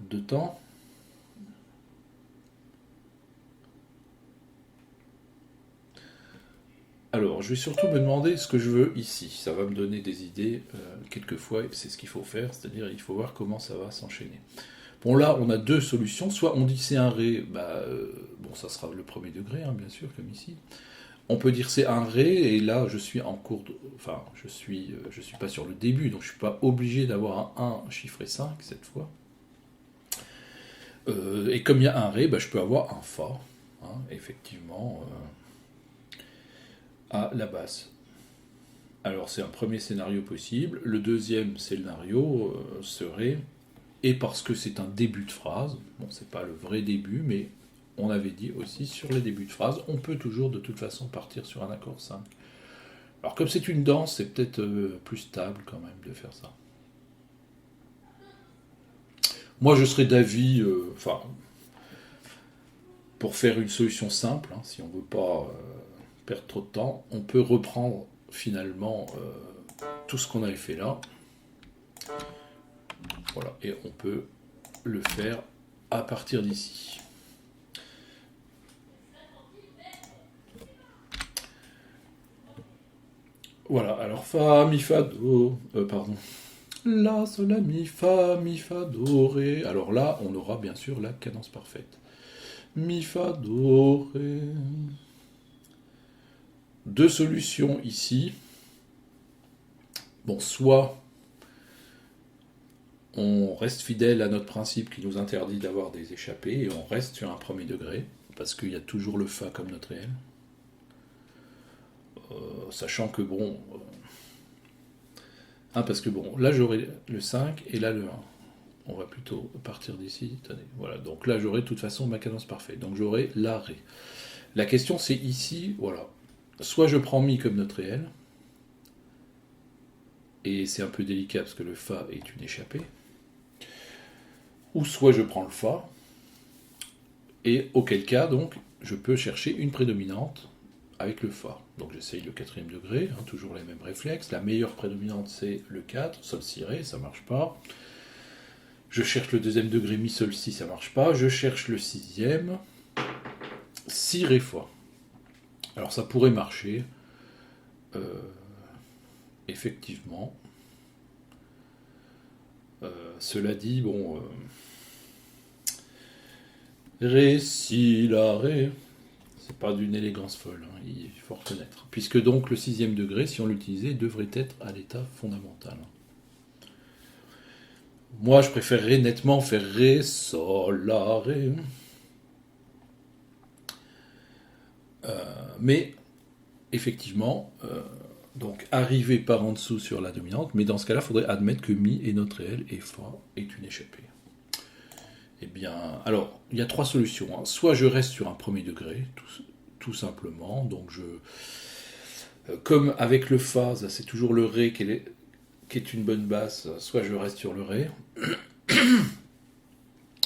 de temps. Alors, je vais surtout me demander ce que je veux ici. Ça va me donner des idées, quelquefois, c'est ce qu'il faut faire, c'est-à-dire il faut voir comment ça va s'enchaîner. Bon, là, on a deux solutions. Soit on dit c'est un Ré, bon, ça sera le premier degré, bien sûr, comme ici. On peut dire c'est un Ré, et là, je suis en cours de... Enfin, je suis pas sur le début, donc je suis pas obligé d'avoir un 1 chiffré 5, cette fois. Et comme il y a un Ré, je peux avoir un Fa, effectivement... à la basse. Alors c'est un premier scénario possible. Le deuxième scénario serait, et parce que c'est un début de phrase, bon c'est pas le vrai début, mais on avait dit aussi sur les débuts de phrase, on peut toujours de toute façon partir sur un accord 5. Alors comme c'est une danse, c'est peut-être plus stable quand même de faire ça. Moi je serais d'avis, pour faire une solution simple, si on veut pas perdre trop de temps, on peut reprendre finalement tout ce qu'on avait fait là. Voilà, et on peut le faire à partir d'ici. Voilà, alors Fa, Mi, Fa, Do, pardon. La, Sol, La, Mi, Fa, Do, Ré. Alors là, on aura bien sûr la cadence parfaite. Mi, Fa, Do, Ré. Deux solutions ici. Bon, soit on reste fidèle à notre principe qui nous interdit d'avoir des échappées et on reste sur un premier degré, parce qu'il y a toujours le Fa comme note réelle. Sachant que bon... parce que bon, là j'aurai le 5 et là le 1. On va plutôt partir d'ici. Attendez, voilà. Donc là j'aurai de toute façon ma cadence parfaite. Donc j'aurai La, Ré. La question c'est ici, voilà. Soit je prends Mi comme note réelle, et c'est un peu délicat parce que le Fa est une échappée, ou soit je prends le Fa, et auquel cas donc je peux chercher une prédominante avec le Fa. Donc j'essaye le quatrième degré, toujours les mêmes réflexes. La meilleure prédominante c'est le 4, Sol, Si, Ré, ça marche pas. Je cherche le deuxième degré, Mi, Sol, Si, ça marche pas. Je cherche le sixième, Si, Ré, Fa. Alors ça pourrait marcher. euh, effectivement, cela dit, bon, ré, si, la, ré, c'est pas d'une élégance folle, hein, il faut reconnaître. Puisque donc le sixième degré, si on l'utilisait, devrait être à l'état fondamental. Moi, je préférerais nettement faire ré, sol, la, ré. Mais effectivement, donc arriver par en dessous sur la dominante, mais dans ce cas-là, il faudrait admettre que mi est note réelle et fa est une échappée. Eh bien, alors, il y a trois solutions, hein. Soit je reste sur un premier degré, tout simplement, donc comme avec le fa, c'est toujours le ré qui est une bonne basse, soit je reste sur le ré.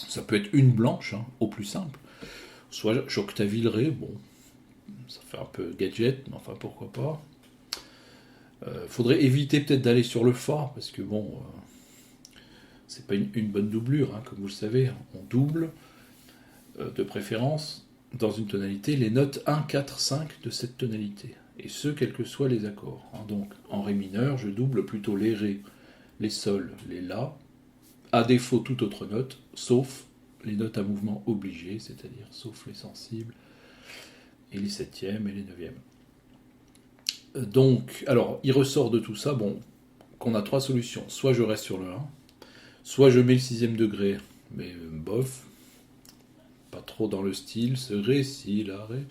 Ça peut être une blanche, hein, au plus simple. Soit j'octavie le ré, bon, ça fait un peu gadget, mais enfin pourquoi pas. Faudrait éviter peut-être d'aller sur le fa, parce que bon, c'est pas une bonne doublure, hein, comme vous le savez. On double, de préférence, dans une tonalité, les notes 1, 4, 5 de cette tonalité. Et ce, quels que soient les accords. Hein. Donc, en ré mineur, je double plutôt les ré, les sols, les la, à défaut toute autre note, sauf les notes à mouvement obligé, c'est-à-dire sauf les sensibles, et les septièmes et les neuvièmes. Donc, alors, il ressort de tout ça, bon, qu'on a trois solutions. Soit je reste sur le 1, soit je mets le sixième degré, mais bof, pas trop dans le style, ce ré, si, la, ré.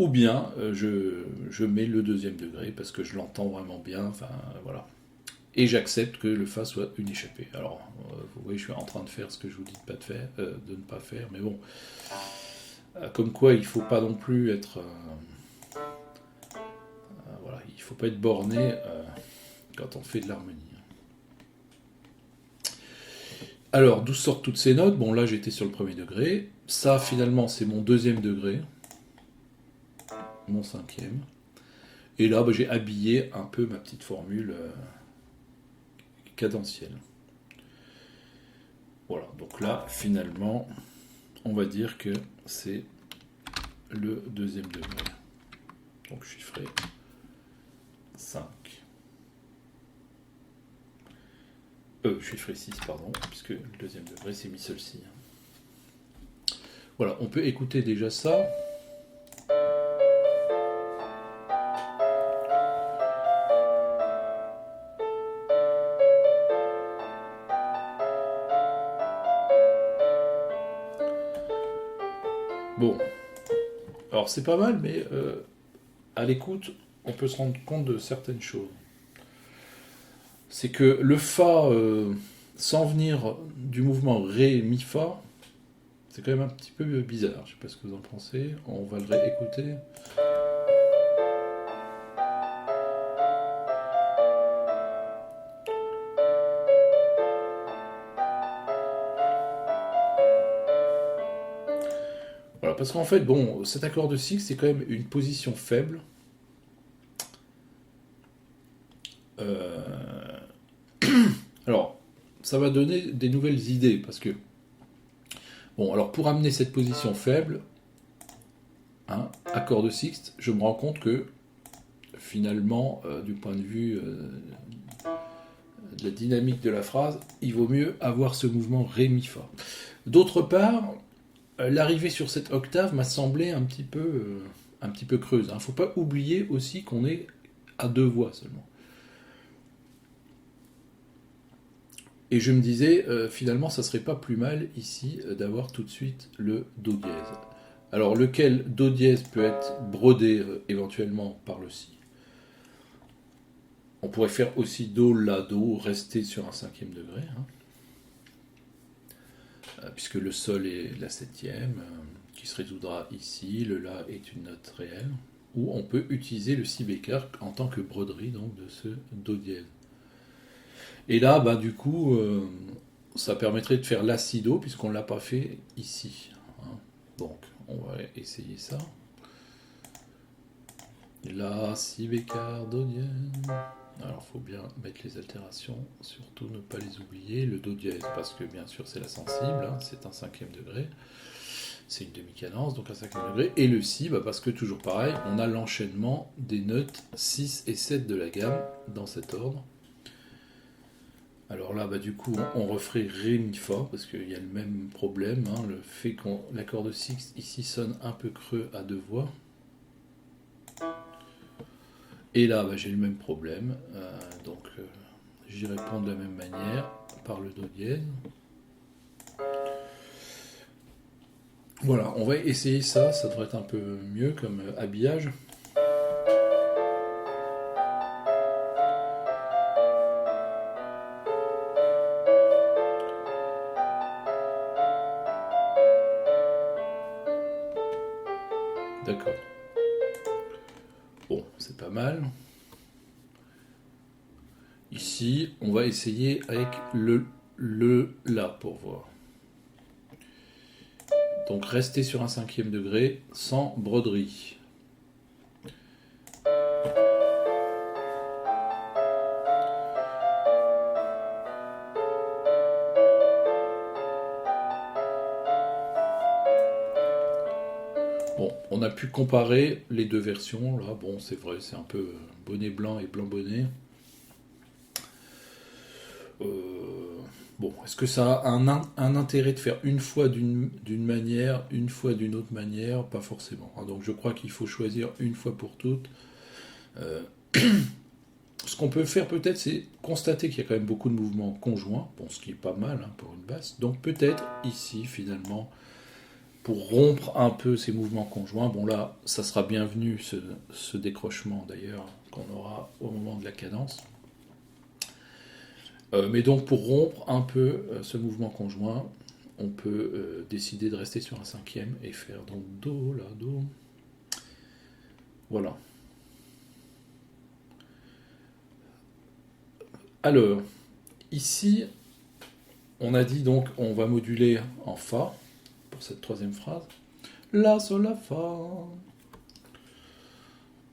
Ou bien je mets le deuxième degré parce que je l'entends vraiment bien, enfin voilà. Et j'accepte que le fa soit une échappée. Alors, vous voyez, je suis en train de faire ce que je vous dis de ne pas faire, mais bon. Comme quoi, il ne faut pas non plus être... voilà, il ne faut pas être borné quand on fait de l'harmonie. Alors, d'où sortent toutes ces notes? Bon, là, j'étais sur le premier degré. Ça, finalement, c'est mon deuxième degré. Mon cinquième. Et là, j'ai habillé un peu ma petite formule cadentielle. Voilà, donc là, finalement, on va dire que c'est le deuxième degré. Donc chiffré 5. Chiffré 6, pardon, puisque le deuxième degré, c'est mi sol si. Voilà, on peut écouter déjà ça. Bon, alors c'est pas mal, mais à l'écoute, on peut se rendre compte de certaines choses. C'est que le fa, sans venir du mouvement ré, mi, fa, c'est quand même un petit peu bizarre. Je sais pas ce que vous en pensez. On va le réécouter. Voilà, parce qu'en fait, bon, cet accord de six, c'est quand même une position faible. Alors, ça va donner des nouvelles idées, parce que... Bon, alors pour amener cette position faible, hein, accord de sixte, je me rends compte que, finalement, du point de vue de la dynamique de la phrase, il vaut mieux avoir ce mouvement ré, mi, fa. D'autre part, l'arrivée sur cette octave m'a semblé un petit peu creuse. Il ne faut pas oublier aussi qu'on est à deux voix seulement. Et je me disais, finalement, ça serait pas plus mal ici d'avoir tout de suite le do dièse. Alors, lequel do dièse peut être brodé éventuellement par le si. On pourrait faire aussi do, la, do, rester sur un cinquième degré, hein, puisque le sol est la septième, qui se résoudra ici, le la est une note réelle, ou on peut utiliser le si bécard en tant que broderie donc, de ce do dièse. Et là, bah, du coup, ça permettrait de faire la si do, puisqu'on ne l'a pas fait ici. Hein. Donc, on va essayer ça. La, si bécard, do dièse. Alors, il faut bien mettre les altérations, surtout ne pas les oublier. Le do dièse, parce que bien sûr, c'est la sensible, hein, c'est un cinquième degré. c'est une demi-cadence, donc un 5e degré. Et le Si, parce que toujours pareil, on a l'enchaînement des notes 6 et 7 de la gamme, dans cet ordre. Alors là, du coup, on referait Ré, Mi, Fa, parce qu'il y a le même problème, hein, le fait que l'accord de Si ici sonne un peu creux à 2 voix. Et là, j'ai le même problème, donc j'y réponds de la même manière, par le Do dièse. Voilà, on va essayer ça, ça devrait être un peu mieux comme habillage. D'accord. Bon, c'est pas mal. Ici, on va essayer avec le La pour voir. Donc rester sur un 5e degré sans broderie. Bon, on a pu comparer les deux versions. Là, bon, c'est vrai, c'est un peu bonnet blanc et blanc bonnet. Bon, est-ce que ça a un intérêt de faire une fois d'une manière, une fois d'une autre manière? Pas forcément. Donc je crois qu'il faut choisir une fois pour toutes. Ce qu'on peut faire peut-être, c'est constater qu'il y a quand même beaucoup de mouvements conjoints, bon, ce qui est pas mal pour une basse. Donc peut-être ici, finalement, pour rompre un peu ces mouvements conjoints, bon là, ça sera bienvenu ce décrochement d'ailleurs qu'on aura au moment de la cadence. Mais donc pour rompre un peu ce mouvement conjoint, on peut décider de rester sur un 5e et faire donc Do, La, Do. Voilà. Alors, ici, on a dit donc on va moduler en Fa pour cette 3e phrase. La, Sol, La, Fa.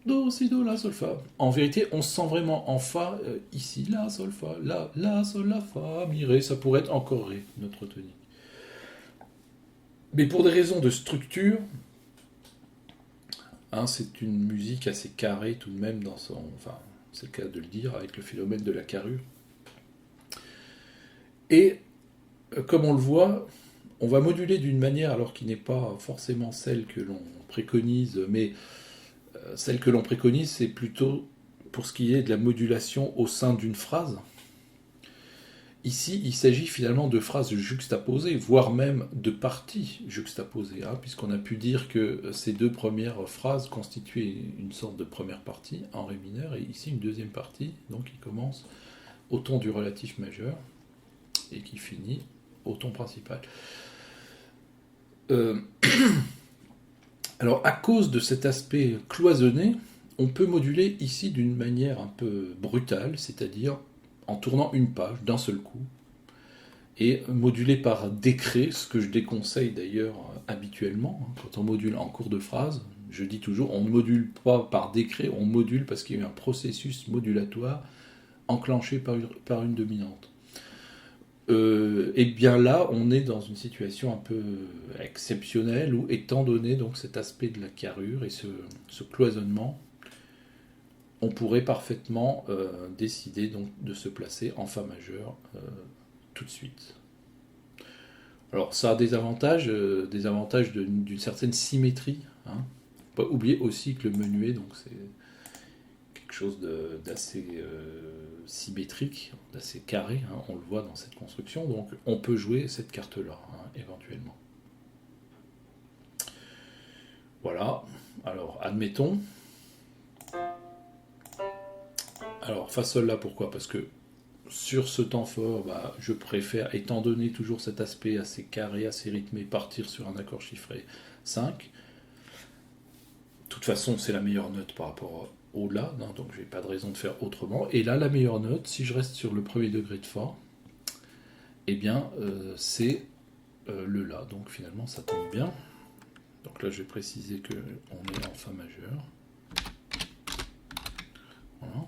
Do, Si, Do, La, Sol, Fa. En vérité, on se sent vraiment en Fa ici. La, Sol, Fa. La, Sol, La, Fa. Mi, Ré. Ça pourrait être encore Ré, notre tonique. Mais pour des raisons de structure, c'est une musique assez carrée tout de même dans son... Enfin, c'est le cas de le dire, avec le phénomène de la carrure. Et comme on le voit, on va moduler d'une manière alors qui n'est pas forcément celle que l'on préconise, mais celle que l'on préconise, c'est plutôt pour ce qui est de la modulation au sein d'une phrase. Ici, il s'agit finalement de phrases juxtaposées, voire même de parties juxtaposées, puisqu'on a pu dire que ces deux premières phrases constituaient une sorte de première partie en Ré mineur, et ici une deuxième partie, donc qui commence au ton du relatif majeur, et qui finit au ton principal. Alors, à cause de cet aspect cloisonné, on peut moduler ici d'une manière un peu brutale, c'est-à-dire en tournant une page d'un seul coup, et moduler par décret, ce que je déconseille d'ailleurs habituellement, quand on module en cours de phrase. Je dis toujours, on ne module pas par décret, on module parce qu'il y a eu un processus modulatoire enclenché par une dominante. Et bien là, on est dans une situation un peu exceptionnelle où, étant donné donc cet aspect de la carrure et ce cloisonnement, on pourrait parfaitement décider donc de se placer en Fa majeur tout de suite. Alors ça a des avantages d'une certaine symétrie. Faut pas oublier aussi que le menuet, donc c'est quelque chose d'assez symétrique, d'assez carré, on le voit dans cette construction, donc on peut jouer cette carte-là, éventuellement. Voilà, alors admettons. Alors Fa sol là, pourquoi? Parce que sur ce temps fort, je préfère, étant donné toujours cet aspect assez carré, assez rythmé, partir sur un accord chiffré 5. De toute façon, c'est la meilleure note par rapport au La, donc j'ai pas de raison de faire autrement. Et là, la meilleure note, si je reste sur le premier degré de Fa, eh bien, c'est le La. Donc finalement, ça tombe bien. Donc là, je vais préciser qu'on est en Fa majeur. Voilà.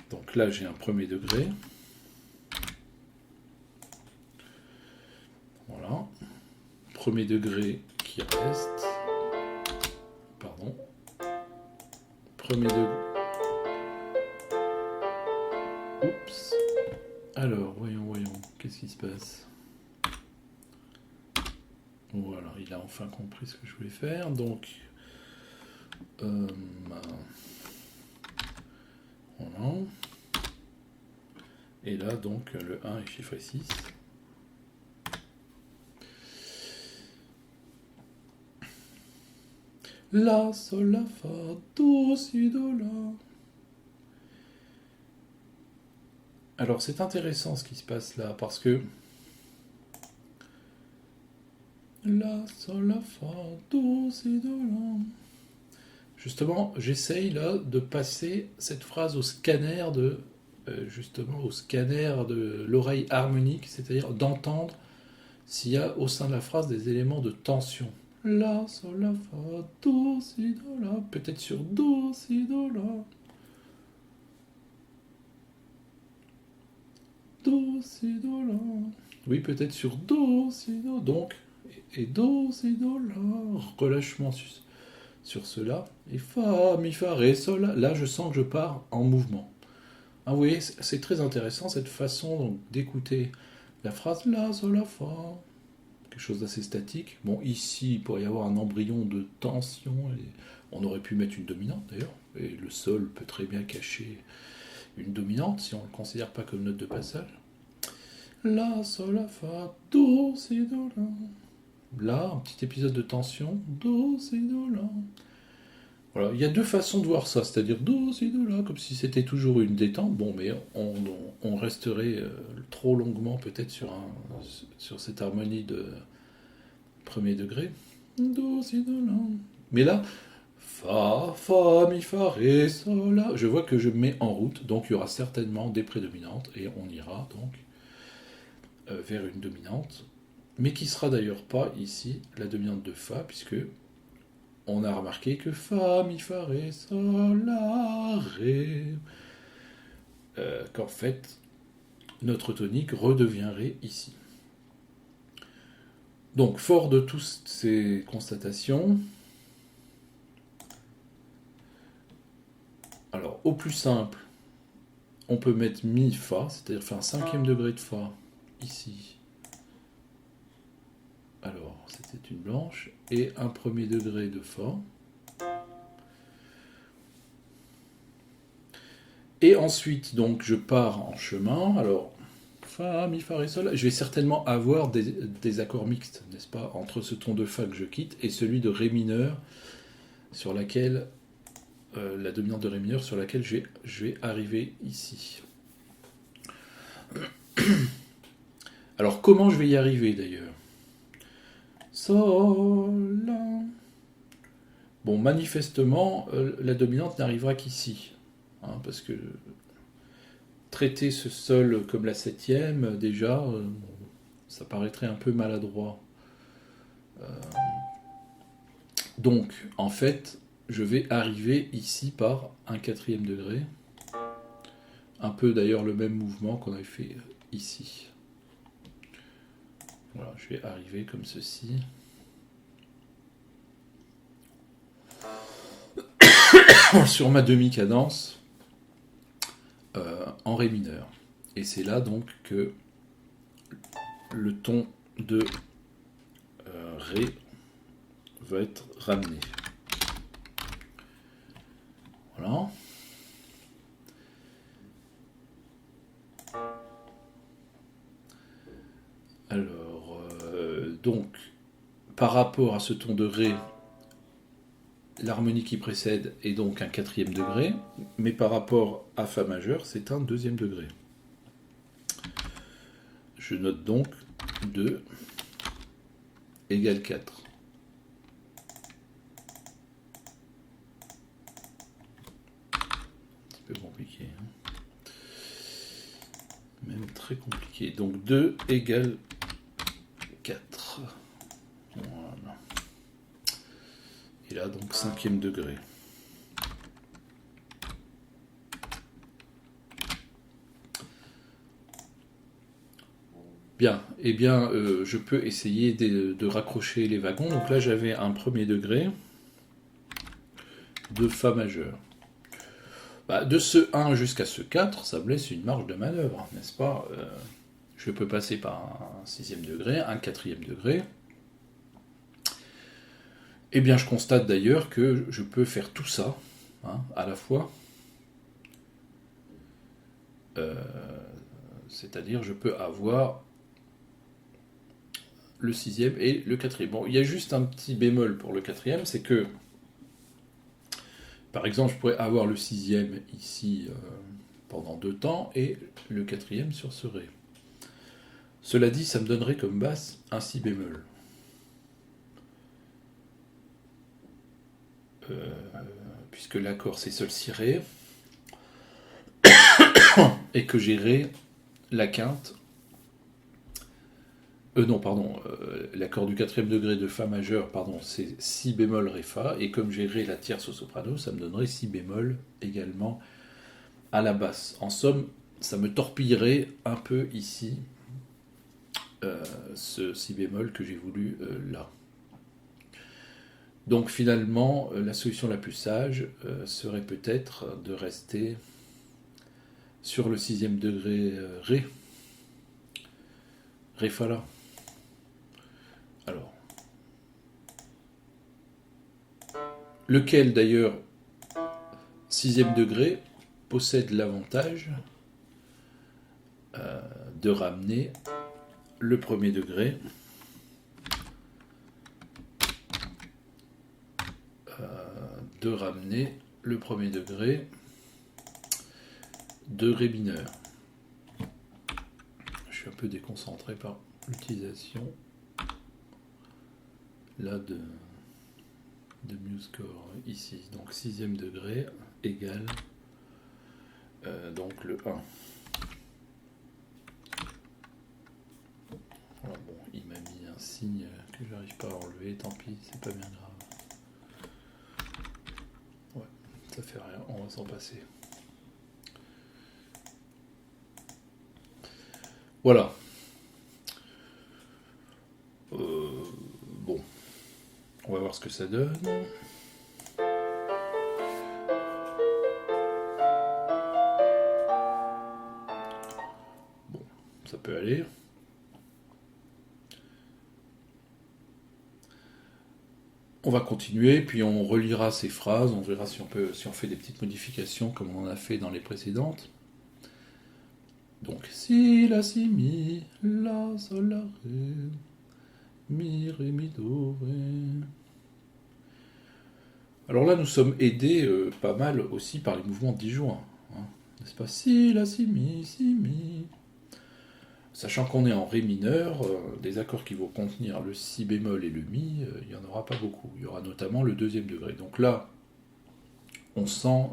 Donc là, j'ai un premier degré. Voilà. premier degré qui reste. Pardon. Premier degré. Oups. Alors, voyons. Qu'est-ce qui se passe? Voilà, il a enfin compris ce que je voulais faire. Donc, voilà. Et là, donc, le 1 est chiffré 6. La, sol, la, fa, do, si, do, la. Alors, c'est intéressant ce qui se passe là, parce que la, sol, la, fa, do, si, do, la. Justement, j'essaye là de passer cette phrase au scanner de l'oreille harmonique, c'est-à-dire d'entendre s'il y a au sein de la phrase des éléments de tension. La, sol, la, fa, do, si, do, la. Peut-être sur do, si, do, la. Do, si, do, la. Oui, peut-être sur do, si, do. Donc, et do, si, do, la. Relâchement sur cela. Et fa, mi, fa, ré, sol. Là, je sens que je pars en mouvement. Ah, vous voyez, c'est très intéressant cette façon d'écouter la phrase la, sol, la, fa. Quelque chose d'assez statique. Bon, ici, il pourrait y avoir un embryon de tension. Et on aurait pu mettre une dominante d'ailleurs. Et le sol peut très bien cacher une dominante si on ne le considère pas comme note de passage. La, sol, la, fa, do, si, do, la. Là, un petit épisode de tension. Do, si, do, la. Voilà, il y a deux façons de voir ça, c'est-à-dire do, si, do, la, comme si c'était toujours une détente. Bon, mais on resterait trop longuement peut-être sur cette harmonie de premier degré. Do, si, do, la. Mais là, fa, fa, mi, fa, ré, sol, la. Je vois que je me mets en route, donc il y aura certainement des prédominantes, et on ira donc vers une dominante, mais qui sera d'ailleurs pas ici la dominante de fa, puisque on a remarqué que fa, mi, fa, ré, sol, la, ré, qu'en fait notre tonique redevient ré ici. Donc fort de toutes ces constatations, alors au plus simple, on peut mettre mi, fa, c'est-à-dire faire un cinquième degré de fa ici. Alors, c'était une blanche. Et un premier degré de fa. Et ensuite, donc, je pars en chemin. Alors, fa, mi, fa, ré, sol. Je vais certainement avoir des accords mixtes, n'est-ce pas, entre ce ton de fa que je quitte et celui de ré mineur, sur laquelle, la dominante de ré mineur, sur laquelle je vais arriver ici. Alors, comment je vais y arriver d'ailleurs? Sol, la. Bon, manifestement, la dominante n'arrivera qu'ici. Hein, parce que traiter ce sol comme la septième, déjà, ça paraîtrait un peu maladroit. Donc, en fait, je vais arriver ici par un quatrième degré. Un peu d'ailleurs le même mouvement qu'on avait fait ici. Voilà, je vais arriver comme ceci. Sur ma demi-cadence en ré mineur. Et c'est là donc que le ton de ré va être ramené. Voilà. Alors, donc, par rapport à ce ton de ré, l'harmonie qui précède est donc un quatrième degré, mais par rapport à fa majeur, c'est un deuxième degré. Je note donc 2 égale 4. Un petit peu compliqué. Hein. Même très compliqué. Donc 2 égale 4. Voilà. Et là, donc, cinquième degré. Bien. eh bien, je peux essayer de raccrocher les wagons. Donc là, j'avais un premier degré de Fa majeur. Bah, de ce 1 jusqu'à ce 4, ça me laisse une marge de manœuvre, n'est-ce pas? Je peux passer par un sixième degré, un quatrième degré. Eh bien, je constate d'ailleurs que je peux faire tout ça, hein, à la fois. C'est-à-dire, je peux avoir le sixième et le quatrième. Bon, il y a juste un petit bémol pour le quatrième, c'est que, par exemple, je pourrais avoir le sixième ici pendant 2 temps et le quatrième sur ce ré. Cela dit, ça me donnerait comme basse un si bémol. Puisque l'accord c'est sol si ré et que j'ai ré la quinte. Non, pardon, l'accord du quatrième degré de Fa majeur, pardon, c'est si bémol ré Fa, et comme j'ai ré la tierce au soprano, ça me donnerait si bémol également à la basse. En somme, ça me torpillerait un peu ici ce si bémol que j'ai voulu là. Donc finalement, la solution la plus sage serait peut-être de rester sur le sixième degré ré. Ré Fa là. Alors, lequel d'ailleurs, sixième degré, possède l'avantage de ramener le premier degré de ré mineur. Je suis un peu déconcentré par l'utilisation là de MuseScore ici. Donc sixième degré égale donc le 1. Voilà, bon, il m'a mis un signe que j'arrive pas à enlever, tant pis, c'est pas bien grave. Ouais, ça fait rien, on va s'en passer. Voilà. Bon, on va voir ce que ça donne. Bon, ça peut aller. On va continuer, puis on relira ces phrases, on verra si on fait des petites modifications comme on en a fait dans les précédentes. Donc, si, la, si, mi, la, sol, la, ré, mi, ré, mi, do, ré. Alors là, nous sommes aidés pas mal aussi par les mouvements disjoints, hein, n'est-ce pas? Si, la, si, mi, si, mi. Sachant qu'on est en ré mineur, des accords qui vont contenir le si bémol et le mi, il n'y en aura pas beaucoup. Il y aura notamment le deuxième degré. Donc là, on sent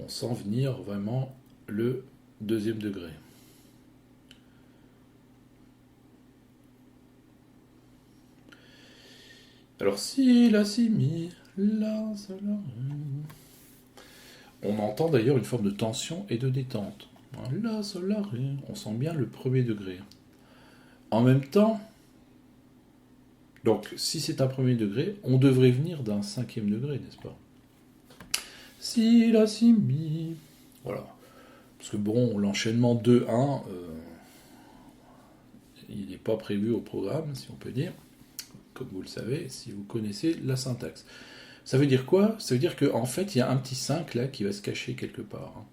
venir vraiment le deuxième degré. Alors si, la, si, mi, la, sol, la, ré. On entend d'ailleurs une forme de tension et de détente. La, sol, la, ré. On sent bien le premier degré. En même temps, donc si c'est un premier degré, on devrait venir d'un cinquième degré, n'est-ce pas? Si, la, si, mi. Voilà. Parce que bon, l'enchaînement 2-1, il n'est pas prévu au programme, si on peut dire, comme vous le savez, si vous connaissez la syntaxe. Ça veut dire quoi? Ça veut dire qu'en fait, il y a un petit 5 là qui va se cacher quelque part. Hein.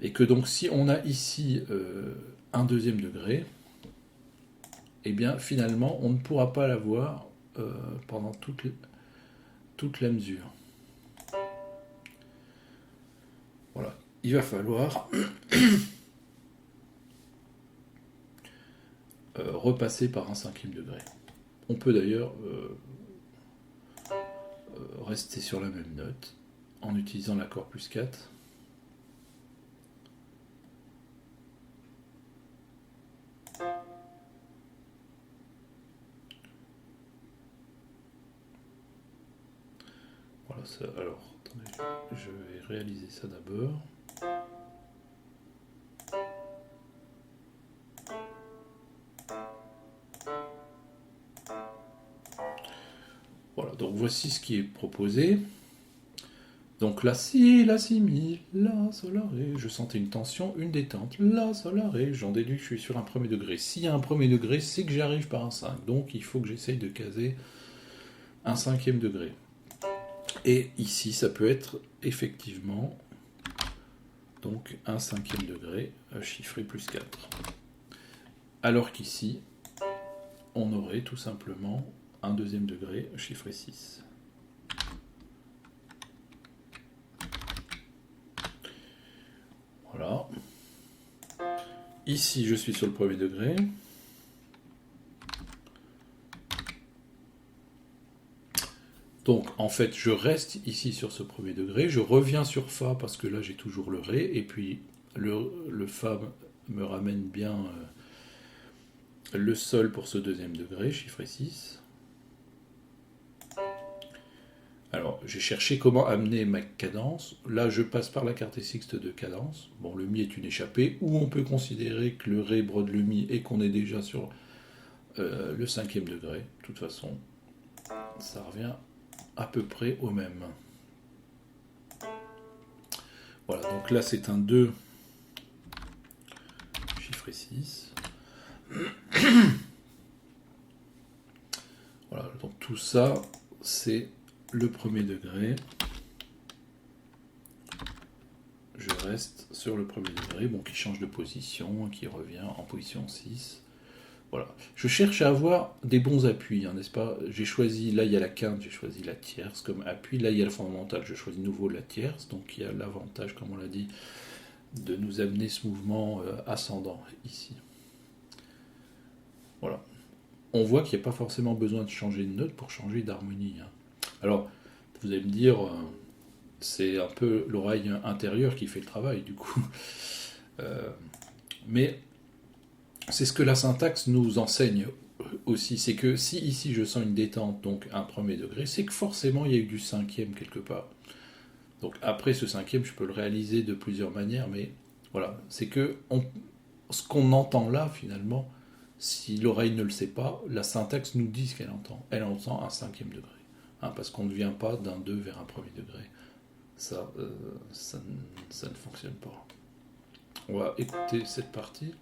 Et que donc, si on a ici un deuxième degré, eh bien, finalement, on ne pourra pas l'avoir pendant toute la mesure. Voilà. Il va falloir repasser par un cinquième degré. On peut d'ailleurs rester sur la même note en utilisant l'accord plus 4. Voilà, ça, alors, attendez, je vais réaliser ça d'abord. Donc voici ce qui est proposé. Donc la si, mi, la, sol, la, ré. Je sentais une tension, une détente. La, sol, la, ré. J'en déduis que je suis sur un premier degré. S'il y a un premier degré, c'est que j'arrive par un 5. Donc il faut que j'essaye de caser un cinquième degré. Et ici, ça peut être effectivement donc un cinquième degré chiffré plus 4. Alors qu'ici, on aurait tout simplement un deuxième degré chiffré 6. Voilà. Ici, je suis sur le premier degré. Donc, en fait, je reste ici sur ce premier degré. Je reviens sur Fa parce que là, j'ai toujours le Ré. Et puis, le Fa me ramène bien le Sol pour ce deuxième degré, chiffré 6. Alors, j'ai cherché comment amener ma cadence. Là, je passe par la carte sixte de cadence. Bon, le Mi est une échappée, ou on peut considérer que le Ré brode le Mi et qu'on est déjà sur le cinquième degré. De toute façon, ça revient à peu près au même. Voilà, donc là, c'est un 2 chiffré 6. Voilà, donc tout ça, c'est le premier degré. Je reste sur le premier degré, bon, qui change de position, qui revient en position 6. Voilà. Je cherche à avoir des bons appuis, hein, n'est-ce pas? J'ai choisi, là il y a la quinte, j'ai choisi la tierce comme appui. Là il y a le fondamental, je choisis de nouveau la tierce. Donc il y a l'avantage, comme on l'a dit, de nous amener ce mouvement ascendant ici. Voilà. On voit qu'il n'y a pas forcément besoin de changer de note pour changer d'harmonie, hein. Alors, vous allez me dire, c'est un peu l'oreille intérieure qui fait le travail, du coup. Mais c'est ce que la syntaxe nous enseigne aussi. C'est que si ici je sens une détente, donc un premier degré, c'est que forcément il y a eu du cinquième quelque part. Donc après ce cinquième, je peux le réaliser de plusieurs manières, mais voilà. C'est que ce qu'on entend là, finalement, si l'oreille ne le sait pas, la syntaxe nous dit ce qu'elle entend. Elle entend un cinquième degré. Hein, parce qu'on ne vient pas d'un 2 vers un premier degré. Ça ne fonctionne pas. On va écouter cette partie.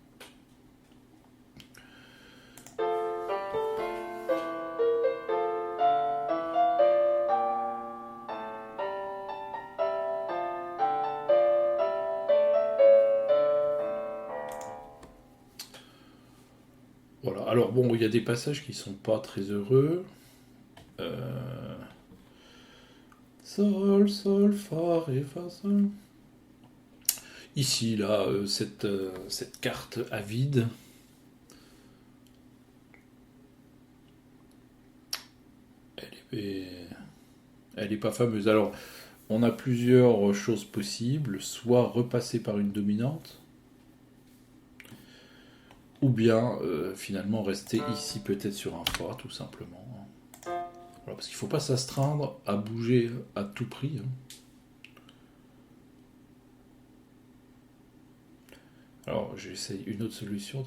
Voilà. Alors bon, il y a des passages qui sont pas très heureux. Sol, sol, fa, ré, fa, sol. Ici, là, cette carte à vide. Elle est pas fameuse. Alors, on a plusieurs choses possibles. Soit repasser par une dominante, ou bien finalement rester ici peut-être sur un Fa, tout simplement. Voilà, parce qu'il ne faut pas s'astreindre à bouger à tout prix, hein. Alors, j'essaye une autre solution.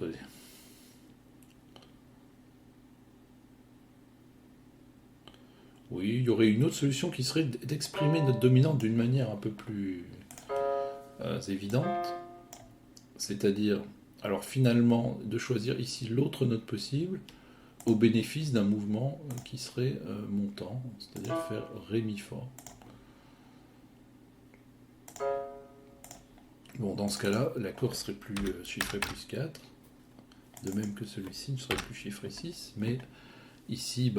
Oui, il y aurait une autre solution qui serait d'exprimer notre dominante d'une manière un peu plus évidente. C'est-à-dire, alors finalement, de choisir ici l'autre note possible au bénéfice d'un mouvement qui serait montant, c'est-à-dire faire Ré, Mi, Fa. Bon, dans ce cas-là, l'accord serait plus chiffré plus 4, de même que celui-ci ne serait plus chiffré 6, mais ici,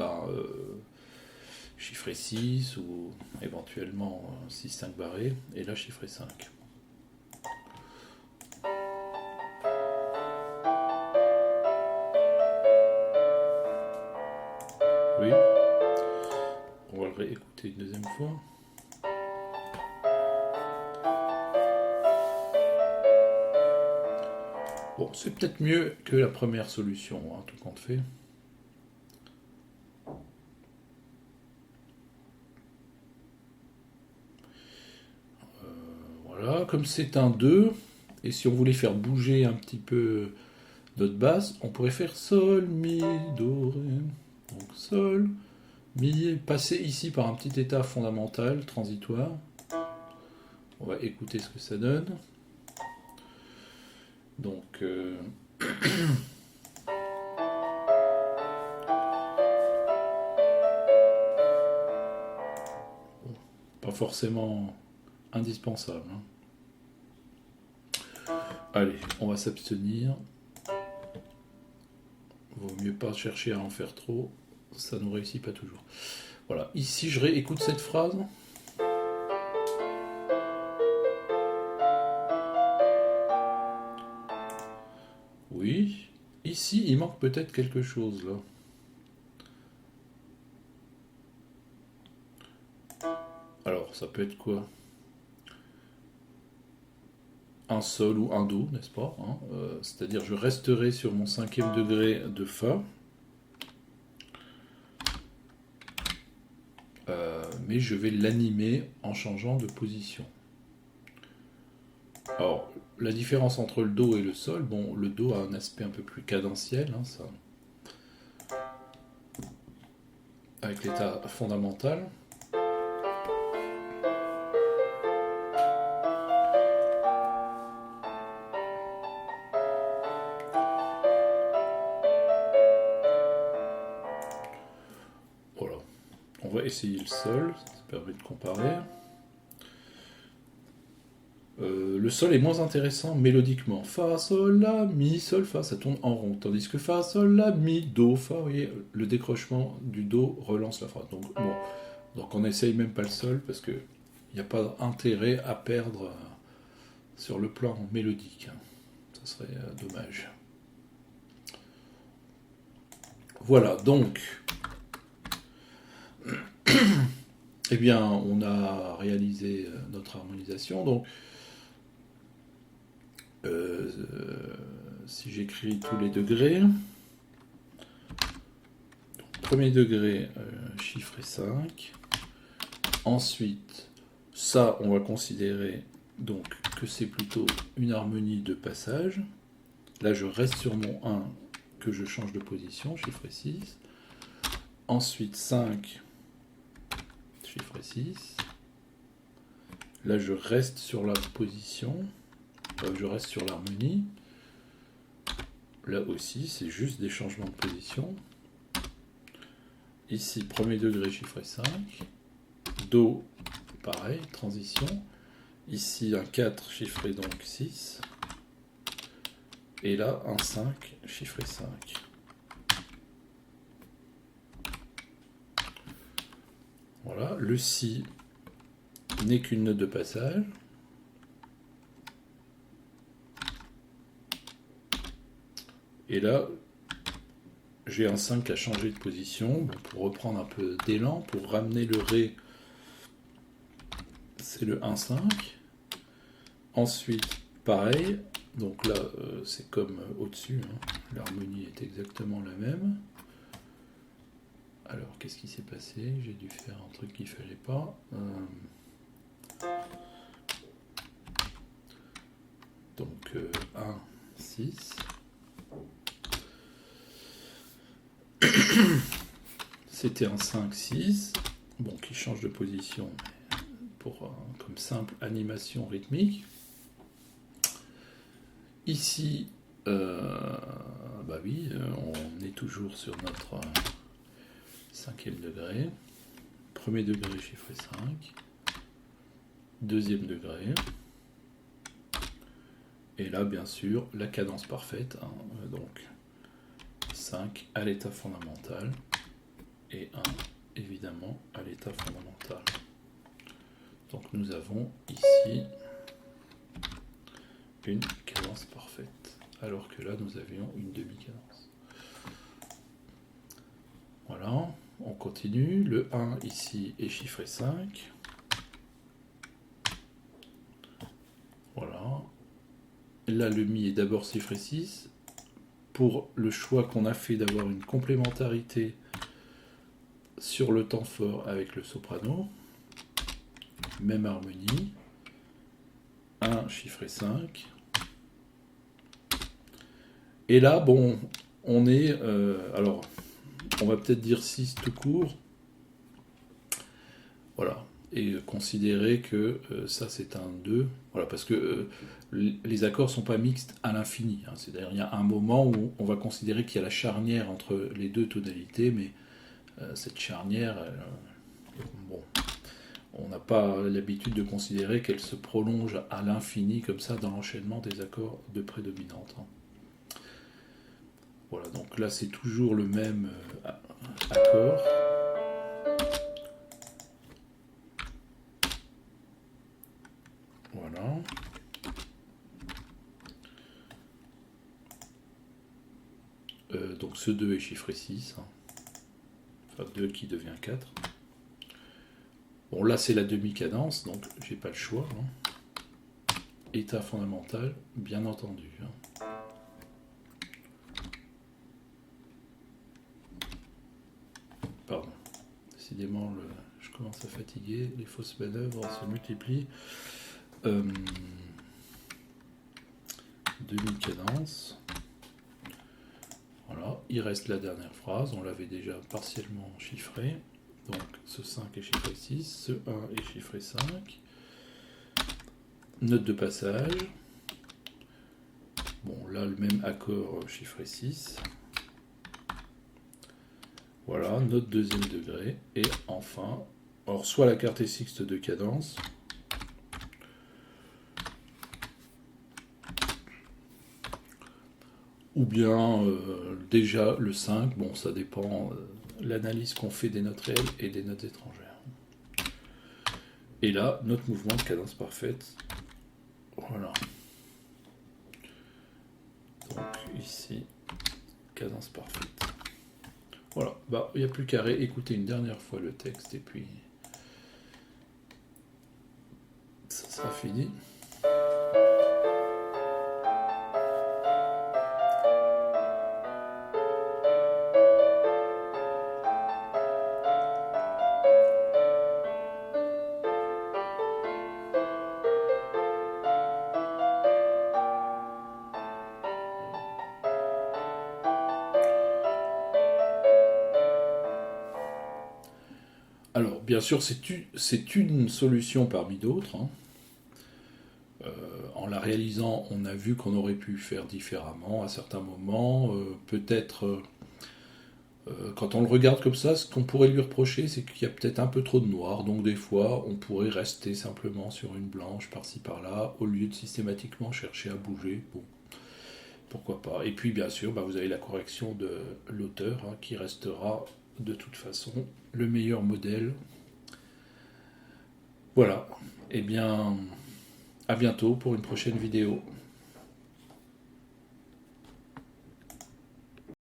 chiffré 6 ou éventuellement 6-5 barré, et là chiffré 5. Oui, on va le réécouter une deuxième fois. Bon, c'est peut-être mieux que la première solution, hein, tout compte fait. Voilà, comme c'est un 2, et si on voulait faire bouger un petit peu notre basse, on pourrait faire Sol, Mi, Do, Ré. Donc Sol, passer ici par un petit état fondamental, transitoire. On va écouter ce que ça donne. Donc, pas forcément indispensable. Hein. Allez, on va s'abstenir. Vaut mieux pas chercher à en faire trop. Ça ne réussit pas toujours. Voilà. Ici, je réécoute cette phrase. Oui. Ici, il manque peut-être quelque chose, là. Alors, ça peut être quoi? Un sol ou un do, n'est-ce pas hein c'est-à-dire, je resterai sur mon 5e degré de Fa. Mais je vais l'animer en changeant de position. Alors, la différence entre le Do et le Sol, bon, le Do a un aspect un peu plus cadentiel, hein, ça, avec l'état fondamental. Voilà, on va essayer le Sol, ça permet de comparer. Le Sol est moins intéressant mélodiquement. Fa, Sol, La, Mi, Sol, Fa, ça tourne en rond. Tandis que Fa, Sol, La, Mi, Do, Fa, vous voyez, le décrochement du Do relance la phrase. Donc, bon, donc on n'essaye même pas le Sol parce qu'il n'y a pas d'intérêt à perdre sur le plan mélodique. Ça serait dommage. Voilà, donc, eh bien, on a réalisé notre harmonisation. Donc, si j'écris tous les degrés, premier degré, chiffré 5. Ensuite, ça, on va considérer donc que c'est plutôt une harmonie de passage. Là, je reste sur mon 1, que je change de position, chiffré 6. Ensuite, 5, chiffré 6. Là, je reste sur la position. Je reste sur l'harmonie. Là aussi, c'est juste des changements de position. Ici, premier degré, chiffré 5. Do, pareil, transition. Ici, un 4, chiffré donc 6. Et là, un 5, chiffré 5. Voilà, le Si n'est qu'une note de passage. Et là, j'ai un 5 à changer de position pour reprendre un peu d'élan, pour ramener le Ré, c'est le 1-5. Ensuite, pareil, donc là, c'est comme au-dessus, hein. L'harmonie est exactement la même. Alors, qu'est-ce qui s'est passé? J'ai dû faire un truc qu'il ne fallait pas. Donc, 1, 6. C'était un 5, 6. Bon, qui change de position pour, comme simple animation rythmique. Ici, bah oui, on est toujours sur notre 5e degré. Premier degré, chiffré 5. Deuxième degré. Et là, bien sûr, la cadence parfaite. Hein, donc, 5 à l'état fondamental. Et 1, évidemment, à l'état fondamental. Donc, nous avons ici une cadence parfaite. Alors que là, nous avions une demi-cadence. Voilà, on continue. Le 1 ici est chiffré 5. Voilà. Là, le Mi est d'abord chiffré 6. Pour le choix qu'on a fait d'avoir une complémentarité sur le temps fort avec le soprano, même harmonie. 1 chiffré 5. Et là, bon, on est... alors, on va peut-être dire 6 tout court. Voilà. Et considérer que ça c'est un 2. Voilà, parce que les accords ne sont pas mixtes à l'infini. Hein. C'est-à-dire il y a un moment où on va considérer qu'il y a la charnière entre les deux tonalités, mais cette charnière, bon, on n'a pas l'habitude de considérer qu'elle se prolonge à l'infini comme ça dans l'enchaînement des accords de prédominante. Hein. Voilà, donc là c'est toujours le même accord. Voilà. Donc ce 2 est chiffré 6. Hein. Enfin 2 qui devient 4. Bon là c'est la demi-cadence, donc j'ai pas le choix. Hein. État fondamental, bien entendu. Hein. Pardon. Décidément, je commence à fatiguer. Les fausses manœuvres se multiplient. Demi-cadence. Voilà. Il reste la dernière phrase. On l'avait déjà partiellement chiffré. Donc ce 5 est chiffré 6. Ce 1 est chiffré 5. Note de passage. Bon, là, le même accord chiffré 6. Voilà, note deuxième degré. Et enfin, alors soit la carte est sixte de cadence, ou bien déjà le 5. Bon, ça dépend l'analyse qu'on fait des notes réelles et des notes étrangères. Et là, notre mouvement de cadence parfaite. Voilà. Donc ici, cadence parfaite. Voilà, bah, il n'y a plus qu'à réécouter une dernière fois le texte et puis ça sera fini. Alors, bien sûr, c'est une solution parmi d'autres. Hein. En la réalisant, on a vu qu'on aurait pu faire différemment à certains moments. Peut-être, quand on le regarde comme ça, ce qu'on pourrait lui reprocher, c'est qu'il y a peut-être un peu trop de noir. Donc, des fois, on pourrait rester simplement sur une blanche par-ci par-là, au lieu de systématiquement chercher à bouger. Bon, pourquoi pas. Et puis, bien sûr, bah, vous avez la correction de l'auteur, hein, qui restera de toute façon le meilleur modèle. Voilà. Eh bien, à bientôt pour une prochaine vidéo.